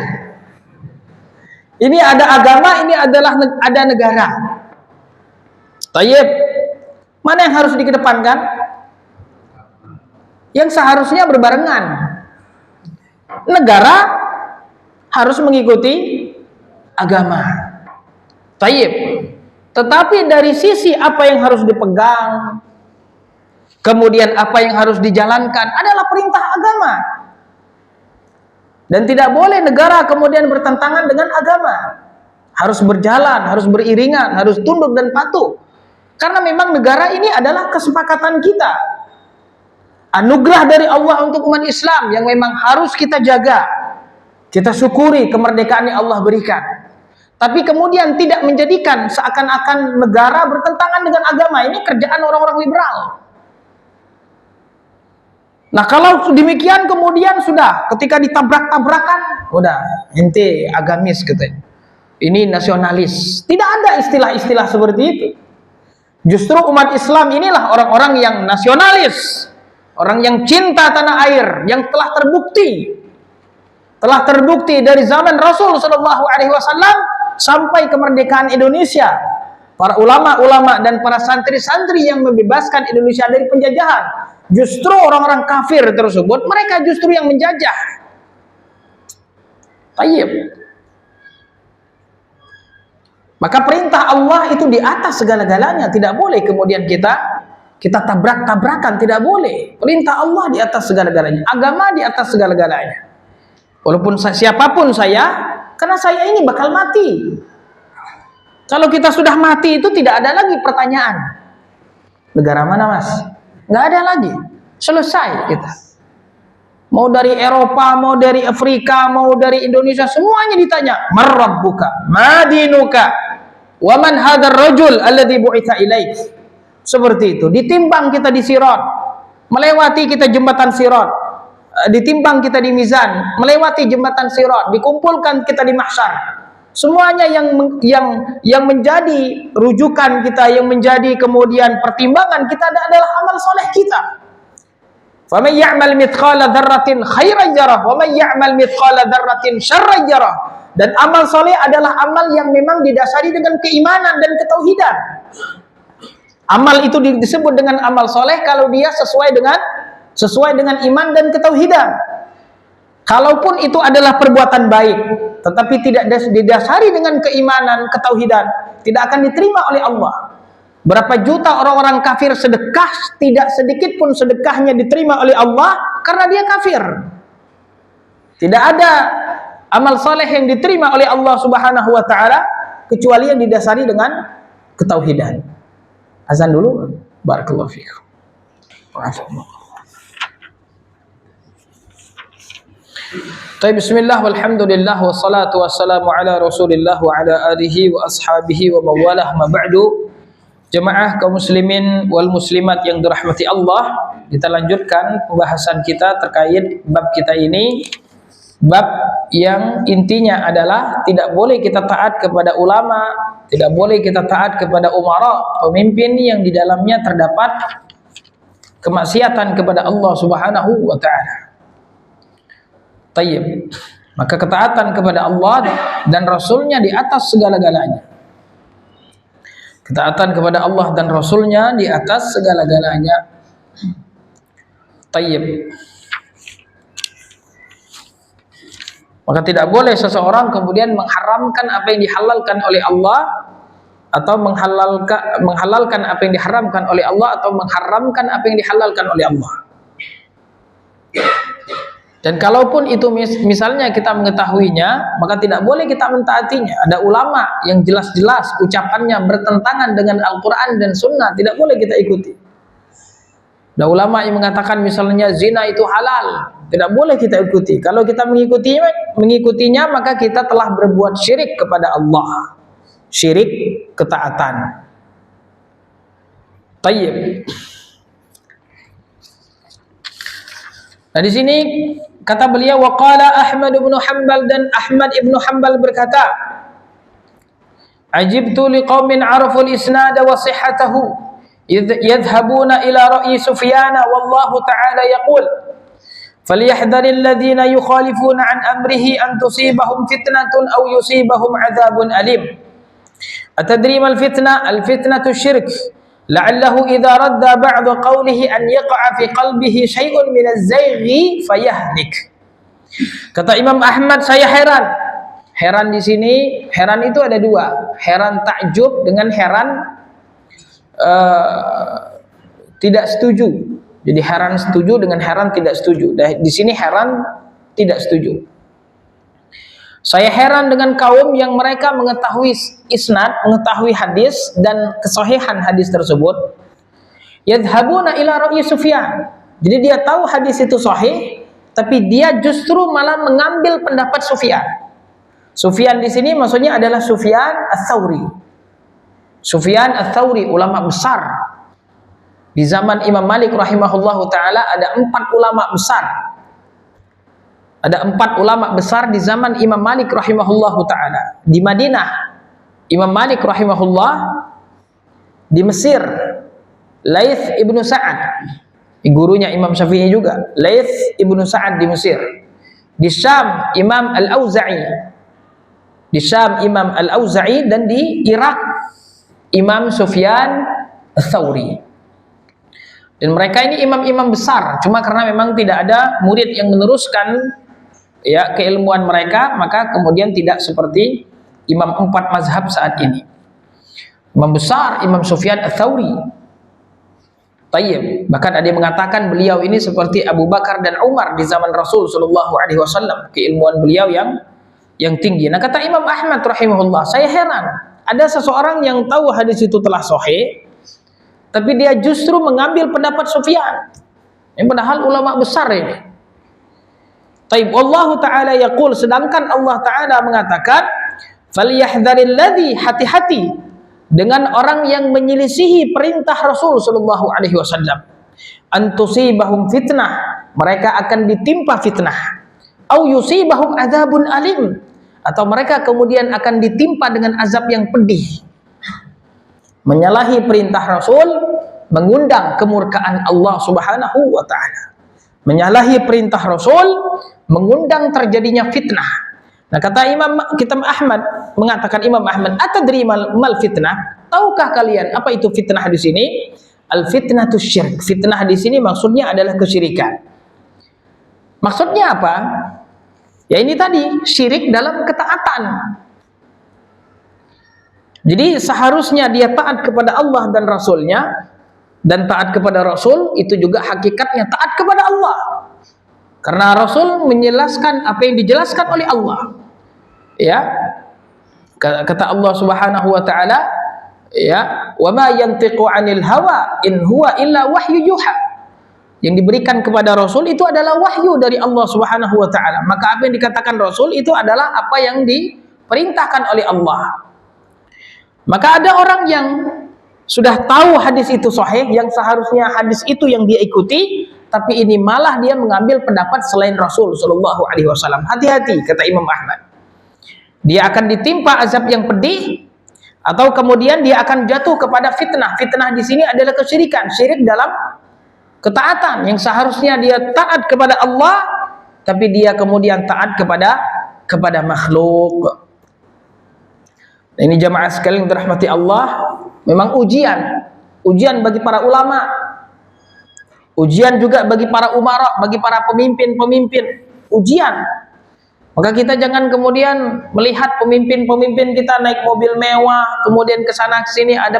A: Ini ada agama, ini adalah ada negara. Tayyib. Mana yang harus dikedepankan? Yang seharusnya berbarengan. Negara harus mengikuti agama. Tayyib. Tetapi dari sisi apa yang harus dipegang, kemudian apa yang harus dijalankan adalah perintah agama. Dan tidak boleh negara kemudian bertentangan dengan agama. Harus berjalan, harus beriringan, harus tunduk dan patuh. Karena memang negara ini adalah kesepakatan kita. Anugerah dari Allah untuk umat Islam yang memang harus kita jaga. Kita syukuri kemerdekaan yang Allah berikan. Tapi kemudian tidak menjadikan seakan-akan negara bertentangan dengan agama. Ini kerjaan orang-orang liberal. Nah kalau demikian kemudian sudah ketika ditabrak-tabrakan, udah ente agamis katanya. Ini nasionalis. Tidak ada istilah-istilah seperti itu. Justru umat Islam inilah orang-orang yang nasionalis, orang yang cinta tanah air, yang telah terbukti dari zaman Rasul Shallallahu Alaihi Wasallam sampai kemerdekaan Indonesia. Para ulama-ulama dan para santri-santri yang membebaskan Indonesia dari penjajahan, justru orang-orang kafir tersebut, mereka justru yang menjajah. Tayyib. Maka perintah Allah itu di atas segala-galanya, tidak boleh kemudian kita tabrak-tabrakan, tidak boleh. Perintah Allah di atas segala-galanya, agama di atas segala-galanya. Walaupun siapapun saya, karena saya ini bakal mati. Kalau kita sudah mati itu tidak ada lagi pertanyaan. Negara mana mas? Nggak ada lagi. Selesai kita. Mau dari Eropa, mau dari Afrika, mau dari Indonesia, semuanya ditanya. Marrabbuka, madinuka, waman hadar rajul alladhi bu'itha ilaik. Seperti itu. Ditimbang kita di Sirat, melewati kita jembatan Sirat. Ditimbang kita di mizan, melewati jembatan Sirat, dikumpulkan kita di mahsyar. Semuanya yang menjadi rujukan kita, yang menjadi kemudian pertimbangan kita adalah amal soleh kita. Faman ya'mal mithqala dzarratin khairan yarah, wa man ya'mal mithqala dzarratin syarran yarah. Dan amal soleh adalah amal yang memang didasari dengan keimanan dan ketauhidan. Amal itu disebut dengan amal soleh kalau dia sesuai dengan iman dan ketauhidan. Kalaupun itu adalah perbuatan baik, tetapi tidak didasari dengan keimanan, ketauhidan, tidak akan diterima oleh Allah. Berapa juta orang-orang kafir sedekah, tidak sedikit pun sedekahnya diterima oleh Allah karena dia kafir. Tidak ada amal soleh yang diterima oleh Allah Subhanahu wa taala kecuali yang didasari dengan ketauhidan. Azan dulu. Barakallahu fiikum. Bismillah walhamdulillah wassalatu wassalamu ala rasulillah wa ala alihi wa ashabihi wa mawalah ma ba'du. Jemaah kaum muslimin wal muslimat yang dirahmati Allah, kita lanjutkan pembahasan kita terkait bab kita ini, Bab yang intinya adalah tidak boleh kita taat kepada ulama, tidak boleh kita taat kepada umara, pemimpin yang di dalamnya terdapat kemaksiatan kepada Allah Subhanahu wa taala. Tayyib. Maka ketaatan kepada Allah dan Rasulnya di atas segala-galanya. Ketaatan kepada Allah dan Rasulnya di atas segala-galanya. Tayyib. Maka tidak boleh seseorang kemudian mengharamkan apa yang dihalalkan oleh Allah, atau menghalalkan apa yang diharamkan oleh Allah, atau mengharamkan apa yang dihalalkan oleh Allah. Dan kalaupun itu misalnya kita mengetahuinya, maka tidak boleh kita mentaatinya. Ada ulama yang jelas-jelas ucapannya bertentangan dengan Al-Quran dan Sunnah, tidak boleh kita ikuti. Ada ulama yang mengatakan misalnya zina itu halal, tidak boleh kita ikuti. Kalau kita mengikutinya, maka kita telah berbuat syirik kepada Allah, syirik ketaatan. Tayyib. Nah di sini kata beliau, waqala Ahmad ibn Hanbal, dan Ahmad ibn Hanbal berkata, ajibtu liqaumin araful isnada wa sihhatahu yadhhabuna ila ra'yi Sufyan wallahu ta'ala yaqul falyahdharil ladzina yukhalifuna an amrihi an tusibahum fitnatun aw yusibahum adzabun alim. Atadri mal fitnah? Al fitnatu syirk. La'allahu idza radda ba'd qawlihi an yaqa'a fi qalbihi syai'un min az-zayghi fayahlik. Kata Imam Ahmad, saya heran. Heran di sini, heran itu ada dua. Heran takjub dengan heran tidak setuju. Jadi heran setuju dengan heran tidak setuju. Di sini heran tidak setuju. Saya heran dengan kaum yang mereka mengetahui isnad, mengetahui hadis dan kesahihan hadis tersebut. Yadhhabuna ila ra'yi Sufyan. Jadi dia tahu hadis itu sahih, tapi dia justru malah mengambil pendapat Sufyan. Sufyan di sini maksudnya adalah Sufyan Ats-Tsauri. Sufyan Ats-Tsauri, ulama besar. Di zaman Imam Malik rahimahullahu taala ada 4 ulama besar. Ada 4 ulama besar di zaman Imam Malik rahimahullahu ta'ala. Di Madinah, Imam Malik rahimahullah. Di Mesir, Laits ibnu Sa'ad, gurunya Imam Syafi'i juga. Laits ibnu Sa'ad di Mesir. Di Syam, Imam Al-Auza'i. Di Syam, Imam Al-Auza'i. Dan di Irak, Imam Sufyan Ats-Tsauri. Dan mereka ini imam-imam besar. Cuma karena memang tidak ada murid yang meneruskan ya keilmuan mereka, maka kemudian tidak seperti imam 4 mazhab saat ini. Imam besar, Imam Sufyan Ats-Tsauri. Tayyib. Bahkan ada yang mengatakan beliau ini seperti Abu Bakar dan Umar di zaman Rasul sallallahu alaihi wasallam, keilmuan beliau yang tinggi. Nah, kata Imam Ahmad rahimahullah, saya heran, ada seseorang yang tahu hadis itu telah sahih, tapi dia justru mengambil pendapat Sufyan. Yang padahal ulama besar ini. Taib, wallahu ta'ala yaqul, sedangkan Allah ta'ala mengatakan falyahdharil ladzi, hati-hati dengan orang yang menyelisihi perintah Rasul sallallahu alaihi wasallam, antusibahum fitnah, mereka akan ditimpa fitnah, au yusibahum adzabun alim, atau mereka kemudian akan ditimpa dengan azab yang pedih. Menyalahi perintah Rasul mengundang kemurkaan Allah Subhanahu wa taala. Menyalahi perintah Rasul mengundang terjadinya fitnah. Nah, kata Imam Ahmad, mengatakan Imam Ahmad, atadri mal fitnah? Tahukah kalian apa itu fitnah di sini? Al fitnatu syirk. Fitnah di sini maksudnya adalah kesyirikan. Maksudnya apa? Ya ini tadi, syirik dalam ketaatan. Jadi seharusnya dia taat kepada Allah dan Rasulnya, dan taat kepada Rasul itu juga hakikatnya taat kepada Allah. Karena Rasul menjelaskan apa yang dijelaskan oleh Allah. Ya. Kata Allah Subhanahu wa taala, ya, "Wa ma yantiqu 'anil hawa in huwa illa wahyu yuha." Yang diberikan kepada Rasul itu adalah wahyu dari Allah Subhanahu wa taala. Maka apa yang dikatakan Rasul itu adalah apa yang diperintahkan oleh Allah. Maka ada orang yang sudah tahu hadis itu sahih, yang seharusnya hadis itu yang dia ikuti, tapi ini malah dia mengambil pendapat selain Rasul Shallallahu Alaihi Wasallam. Hati-hati, kata Imam Ahmad. Dia akan ditimpa azab yang pedih, atau kemudian dia akan jatuh kepada fitnah. Fitnah di sini adalah kesyirikan, syirik dalam ketaatan yang seharusnya dia taat kepada Allah, tapi dia kemudian taat kepada makhluk. Ini jamaah sekalian yang dirahmati Allah, memang ujian bagi para ulama, ujian juga bagi para umara, bagi para pemimpin, ujian. Maka kita jangan kemudian melihat pemimpin kita naik mobil mewah, kemudian ke sana ke sini ada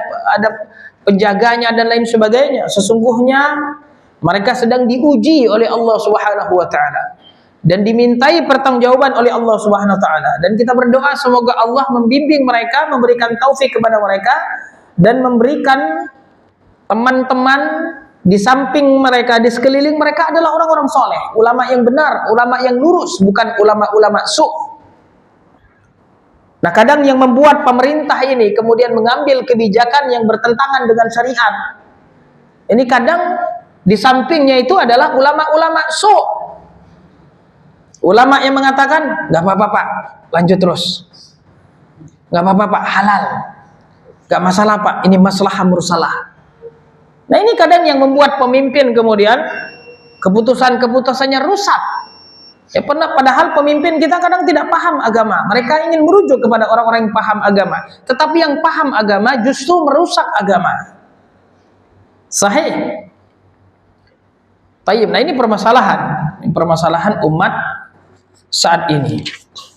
A: penjaganya dan lain sebagainya. Sesungguhnya mereka sedang diuji oleh Allah Subhanahu wa taala dan dimintai pertanggungjawaban oleh Allah Subhanahu wa taala, dan kita berdoa semoga Allah membimbing mereka, memberikan taufik kepada mereka, dan memberikan teman-teman di samping mereka, di sekeliling mereka adalah orang-orang soleh, ulama yang benar, ulama yang lurus, bukan ulama-ulama su'. Nah, kadang yang membuat pemerintah ini kemudian mengambil kebijakan yang bertentangan dengan syariat, ini kadang di sampingnya itu adalah ulama-ulama su'. Ulama yang mengatakan nggak apa-apa Pak, lanjut terus, nggak apa-apa Pak, halal, nggak masalah Pak, ini maslahah mursalah. Nah, ini kadang yang membuat pemimpin kemudian keputusan-keputusannya rusak. Ya, padahal pemimpin kita kadang tidak paham agama, mereka ingin merujuk kepada orang-orang yang paham agama, tetapi yang paham agama justru merusak agama. Sahih. Tayyib. Nah, ini permasalahan umat saat ini.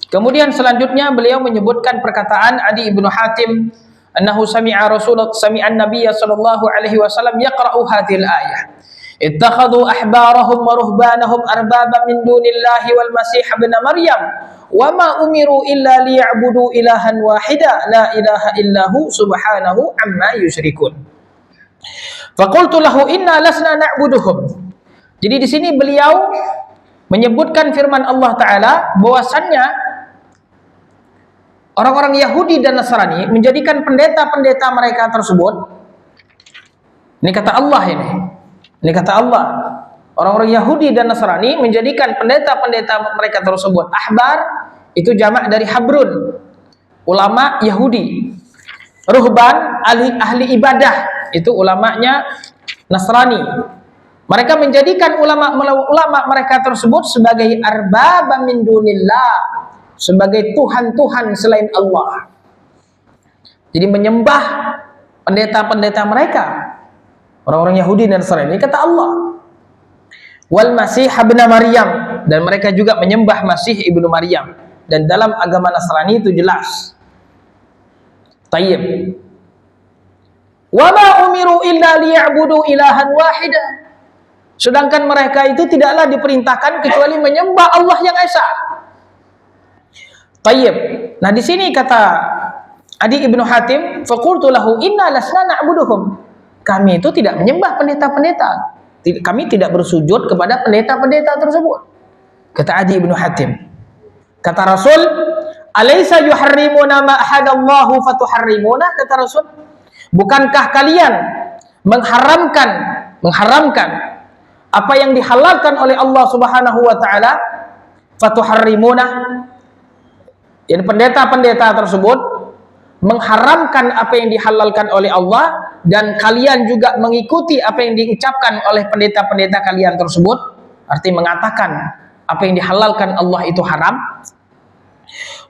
A: Kemudian selanjutnya beliau menyebutkan perkataan Adi ibnu Hatim, annahu sami'a sami'an nabiyya sallallahu alaihi wasallam yaqra'u hadhil ayah, ittakhadhu ahbarahum wa ruhbanahum arbaba min dunillahi wal masih ibn maryam wa ma umiru illa liya'budu ilahan wahida la ilaha illahu subhanahu amma yusyrikun. Faqultu lahu inna lasna na'buduhum. Jadi di sini beliau menyebutkan firman Allah Ta'ala bahwasannya orang-orang Yahudi dan Nasrani menjadikan pendeta-pendeta mereka tersebut, ini kata Allah ini kata Allah, orang-orang Yahudi dan Nasrani menjadikan pendeta-pendeta mereka tersebut, ahbar itu jamak dari habrun, ulama Yahudi, ruhban ahli ibadah, itu ulamanya Nasrani. Mereka menjadikan ulama mereka tersebut sebagai arbaba min dunillah, sebagai tuhan-tuhan selain Allah. Jadi menyembah pendeta-pendeta mereka, orang-orang Yahudi dan Nasrani, kata Allah. Wal masih ibn maryam, dan mereka juga menyembah Masih ibnu Maryam, dan dalam agama Nasrani itu jelas. Tayyib. Wa ma umiru illa liya'budu ilahan wahida. Sedangkan mereka itu tidaklah diperintahkan kecuali menyembah Allah yang esa. Tayyib. Nah, di sini kata Adi ibnu Hatim, faqultu lahu inna lasna na'buduhum. Kami itu tidak menyembah pendeta-pendeta. Kami tidak bersujud kepada pendeta-pendeta tersebut. Kata Adi ibnu Hatim. Kata Rasul, alaysa yuharrimuna ma ahadallahu fatuharrimuna? Kata Rasul, bukankah kalian mengharamkan apa yang dihalalkan oleh Allah Subhanahu wa taala, fatuharrimuna, yang pendeta-pendeta tersebut mengharamkan apa yang dihalalkan oleh Allah, dan kalian juga mengikuti apa yang diucapkan oleh pendeta-pendeta kalian tersebut, arti mengatakan apa yang dihalalkan Allah itu haram.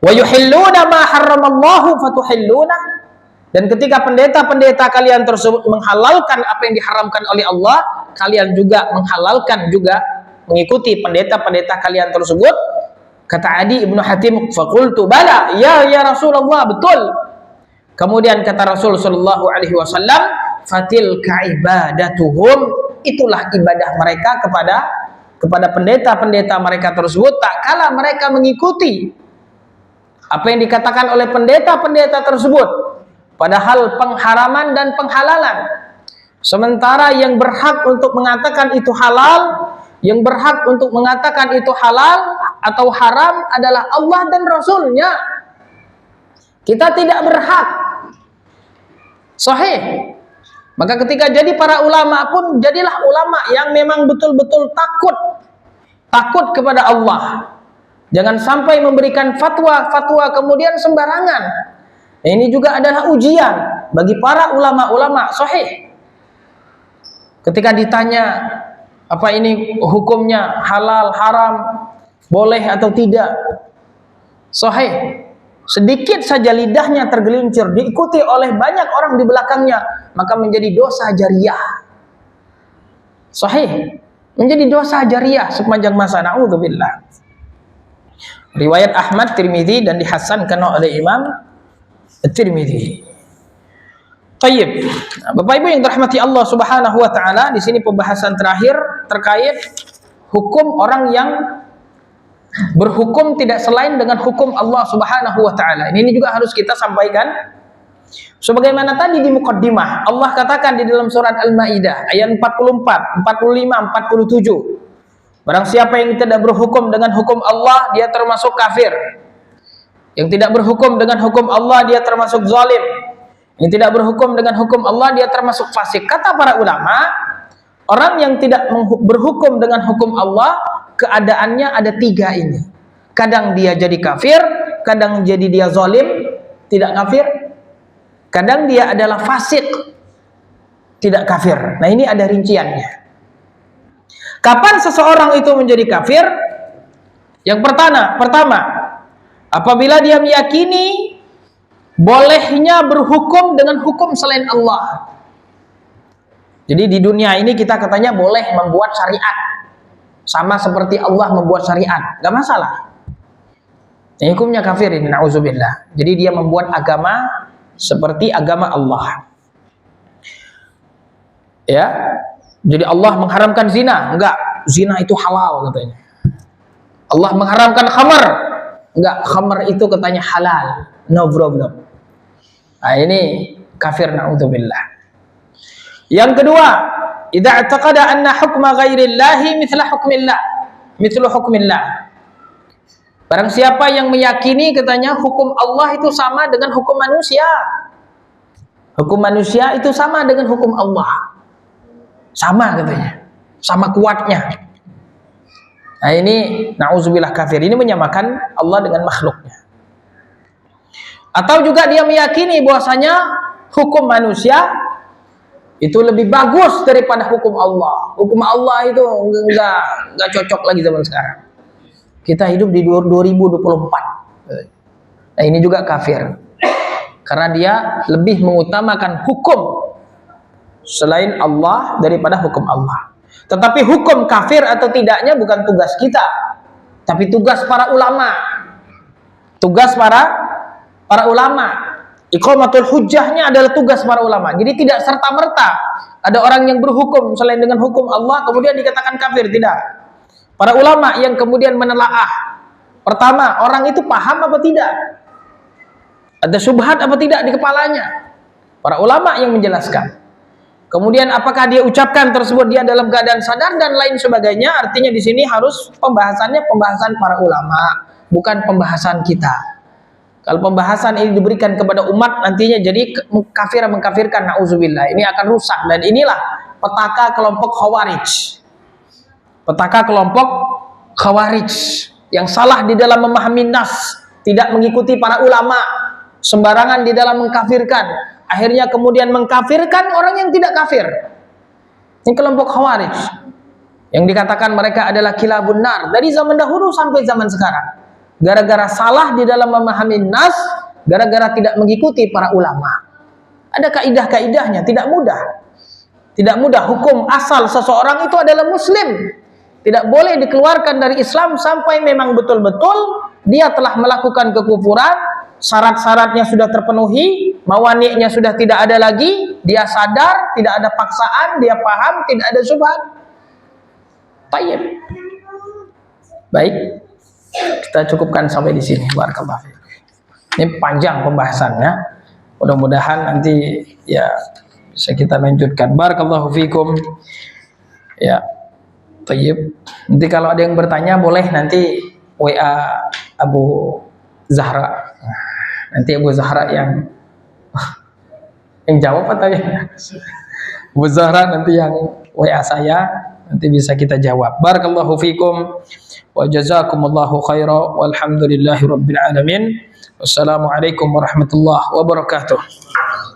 A: Wa yuhilluna ma harramallahu fatuhilluna, dan ketika pendeta-pendeta kalian tersebut menghalalkan apa yang diharamkan oleh Allah, kalian juga menghalalkan juga mengikuti pendeta-pendeta kalian tersebut. Kata Adi ibnu Hatim, faqultu bala ya Rasulullah, betul. Kemudian kata Rasul sallallahu alaihi wasallam, fatilka ibadatuhum, itulah ibadah mereka kepada pendeta-pendeta mereka tersebut, tak kala mereka mengikuti apa yang dikatakan oleh pendeta-pendeta tersebut, padahal pengharaman dan penghalalan. Sementara yang berhak untuk mengatakan itu halal, yang berhak untuk mengatakan itu halal atau haram adalah Allah dan Rasulnya. Kita tidak berhak. Sahih. Maka ketika jadi para ulama pun jadilah ulama yang memang betul-betul takut kepada Allah. Jangan sampai memberikan fatwa kemudian sembarangan. Nah, ini juga adalah ujian bagi para ulama-ulama sahih. Ketika ditanya apa ini hukumnya, halal, haram, boleh atau tidak, sahih, sedikit saja lidahnya tergelincir diikuti oleh banyak orang di belakangnya, maka menjadi dosa jariah. Sahih, menjadi dosa jariah sepanjang masa. Na'udzubillah. Riwayat Ahmad, Tirmidzi, dan dihasankan oleh Imam Tirmidzi. Tayyib. Bapak Ibu yang dirahmati Allah Subhanahu wa taala, di sini pembahasan terakhir terkait hukum orang yang berhukum tidak selain dengan hukum Allah Subhanahu wa taala. Ini juga harus kita sampaikan. Sebagaimana tadi di muqaddimah, Allah katakan di dalam surat Al-Maidah ayat 44, 45, 47. Barang siapa yang tidak berhukum dengan hukum Allah, dia termasuk kafir. Yang tidak berhukum dengan hukum Allah, dia termasuk zalim. Yang tidak berhukum dengan hukum Allah, dia termasuk fasik. Kata para ulama, orang yang tidak berhukum dengan hukum Allah, keadaannya ada tiga ini. Kadang dia jadi kafir, kadang jadi dia zalim, tidak kafir. Kadang dia adalah fasik, tidak kafir. Nah, ini ada rinciannya. Kapan seseorang itu menjadi kafir? Yang pertama, apabila dia meyakini bolehnya berhukum dengan hukum selain Allah. Jadi di dunia ini kita katanya boleh membuat syariat, sama seperti Allah membuat syariat, gak masalah. Ini hukumnya kafir ini, na'udzubillah. Jadi dia membuat agama seperti agama Allah. Ya, jadi Allah mengharamkan zina, enggak, zina itu halal katanya. Allah mengharamkan khamar, enggak, khamar itu katanya halal, no problem. Nah, ini kafir, na'udzubillah. Yang kedua, idza i'taqada anna hukma ghairillahi mithla hukmillah, mithlu hukmillah. Barang siapa yang meyakini katanya hukum Allah itu sama dengan hukum manusia. Hukum manusia itu sama dengan hukum Allah. Sama katanya. Sama kuatnya. Nah, ini na'udzubillah kafir. Ini menyamakan Allah dengan makhluknya. Atau juga dia meyakini bahwasanya hukum manusia itu lebih bagus daripada hukum Allah. Hukum Allah itu enggak cocok lagi zaman sekarang. Kita hidup di 2024. Nah, ini juga kafir. Karena dia lebih mengutamakan hukum selain Allah daripada hukum Allah. Tetapi hukum kafir atau tidaknya bukan tugas kita, tapi tugas para ulama. Tugas para ulama. Iqamatul hujjahnya adalah tugas para ulama. Jadi tidak serta-merta ada orang yang berhukum selain dengan hukum Allah kemudian dikatakan kafir, tidak. Para ulama yang kemudian menelaah. Pertama, orang itu paham apa tidak? Ada syubhat apa tidak di kepalanya? Para ulama yang menjelaskan. Kemudian apakah dia ucapkan tersebut dia dalam keadaan sadar dan lain sebagainya? Artinya di sini harus pembahasannya pembahasan para ulama, bukan pembahasan kita. Kalau pembahasan ini diberikan kepada umat nantinya jadi mengkafirkan, na'udzubillah. Ini akan rusak dan inilah petaka kelompok Khawarij. Petaka kelompok Khawarij yang salah di dalam memahami nas, tidak mengikuti para ulama, sembarangan di dalam mengkafirkan, akhirnya kemudian mengkafirkan orang yang tidak kafir. Ini kelompok Khawarij yang dikatakan mereka adalah kilabun nar dari zaman dahulu sampai zaman sekarang. Gara-gara salah di dalam memahami nas, gara-gara tidak mengikuti para ulama. Ada kaidah-kaidahnya, tidak mudah. Tidak mudah. Hukum asal seseorang itu adalah muslim. Tidak boleh dikeluarkan dari Islam sampai memang betul-betul dia telah melakukan kekufuran, syarat-syaratnya sudah terpenuhi, mawani'nya sudah tidak ada lagi, dia sadar, tidak ada paksaan, dia paham, tidak ada syubhat. Tayyib. Baik, kita cukupkan sampai di sini. Barakallahu fiik. Ini panjang pembahasannya. Mudah-mudahan nanti ya bisa kita lanjutkan. Barakallahu fiikum. Ya. Tayyib. Nanti kalau ada yang bertanya boleh nanti WA Abu Zahra. Nanti Abu Zahra yang jawab atau ya? Bu Zahra nanti yang WA saya, nanti bisa kita jawab. Barakallahu fikum wa jazakumullahu khaira walhamdulillahi rabbil alamin. Wassalamualaikum warahmatullahi wabarakatuh.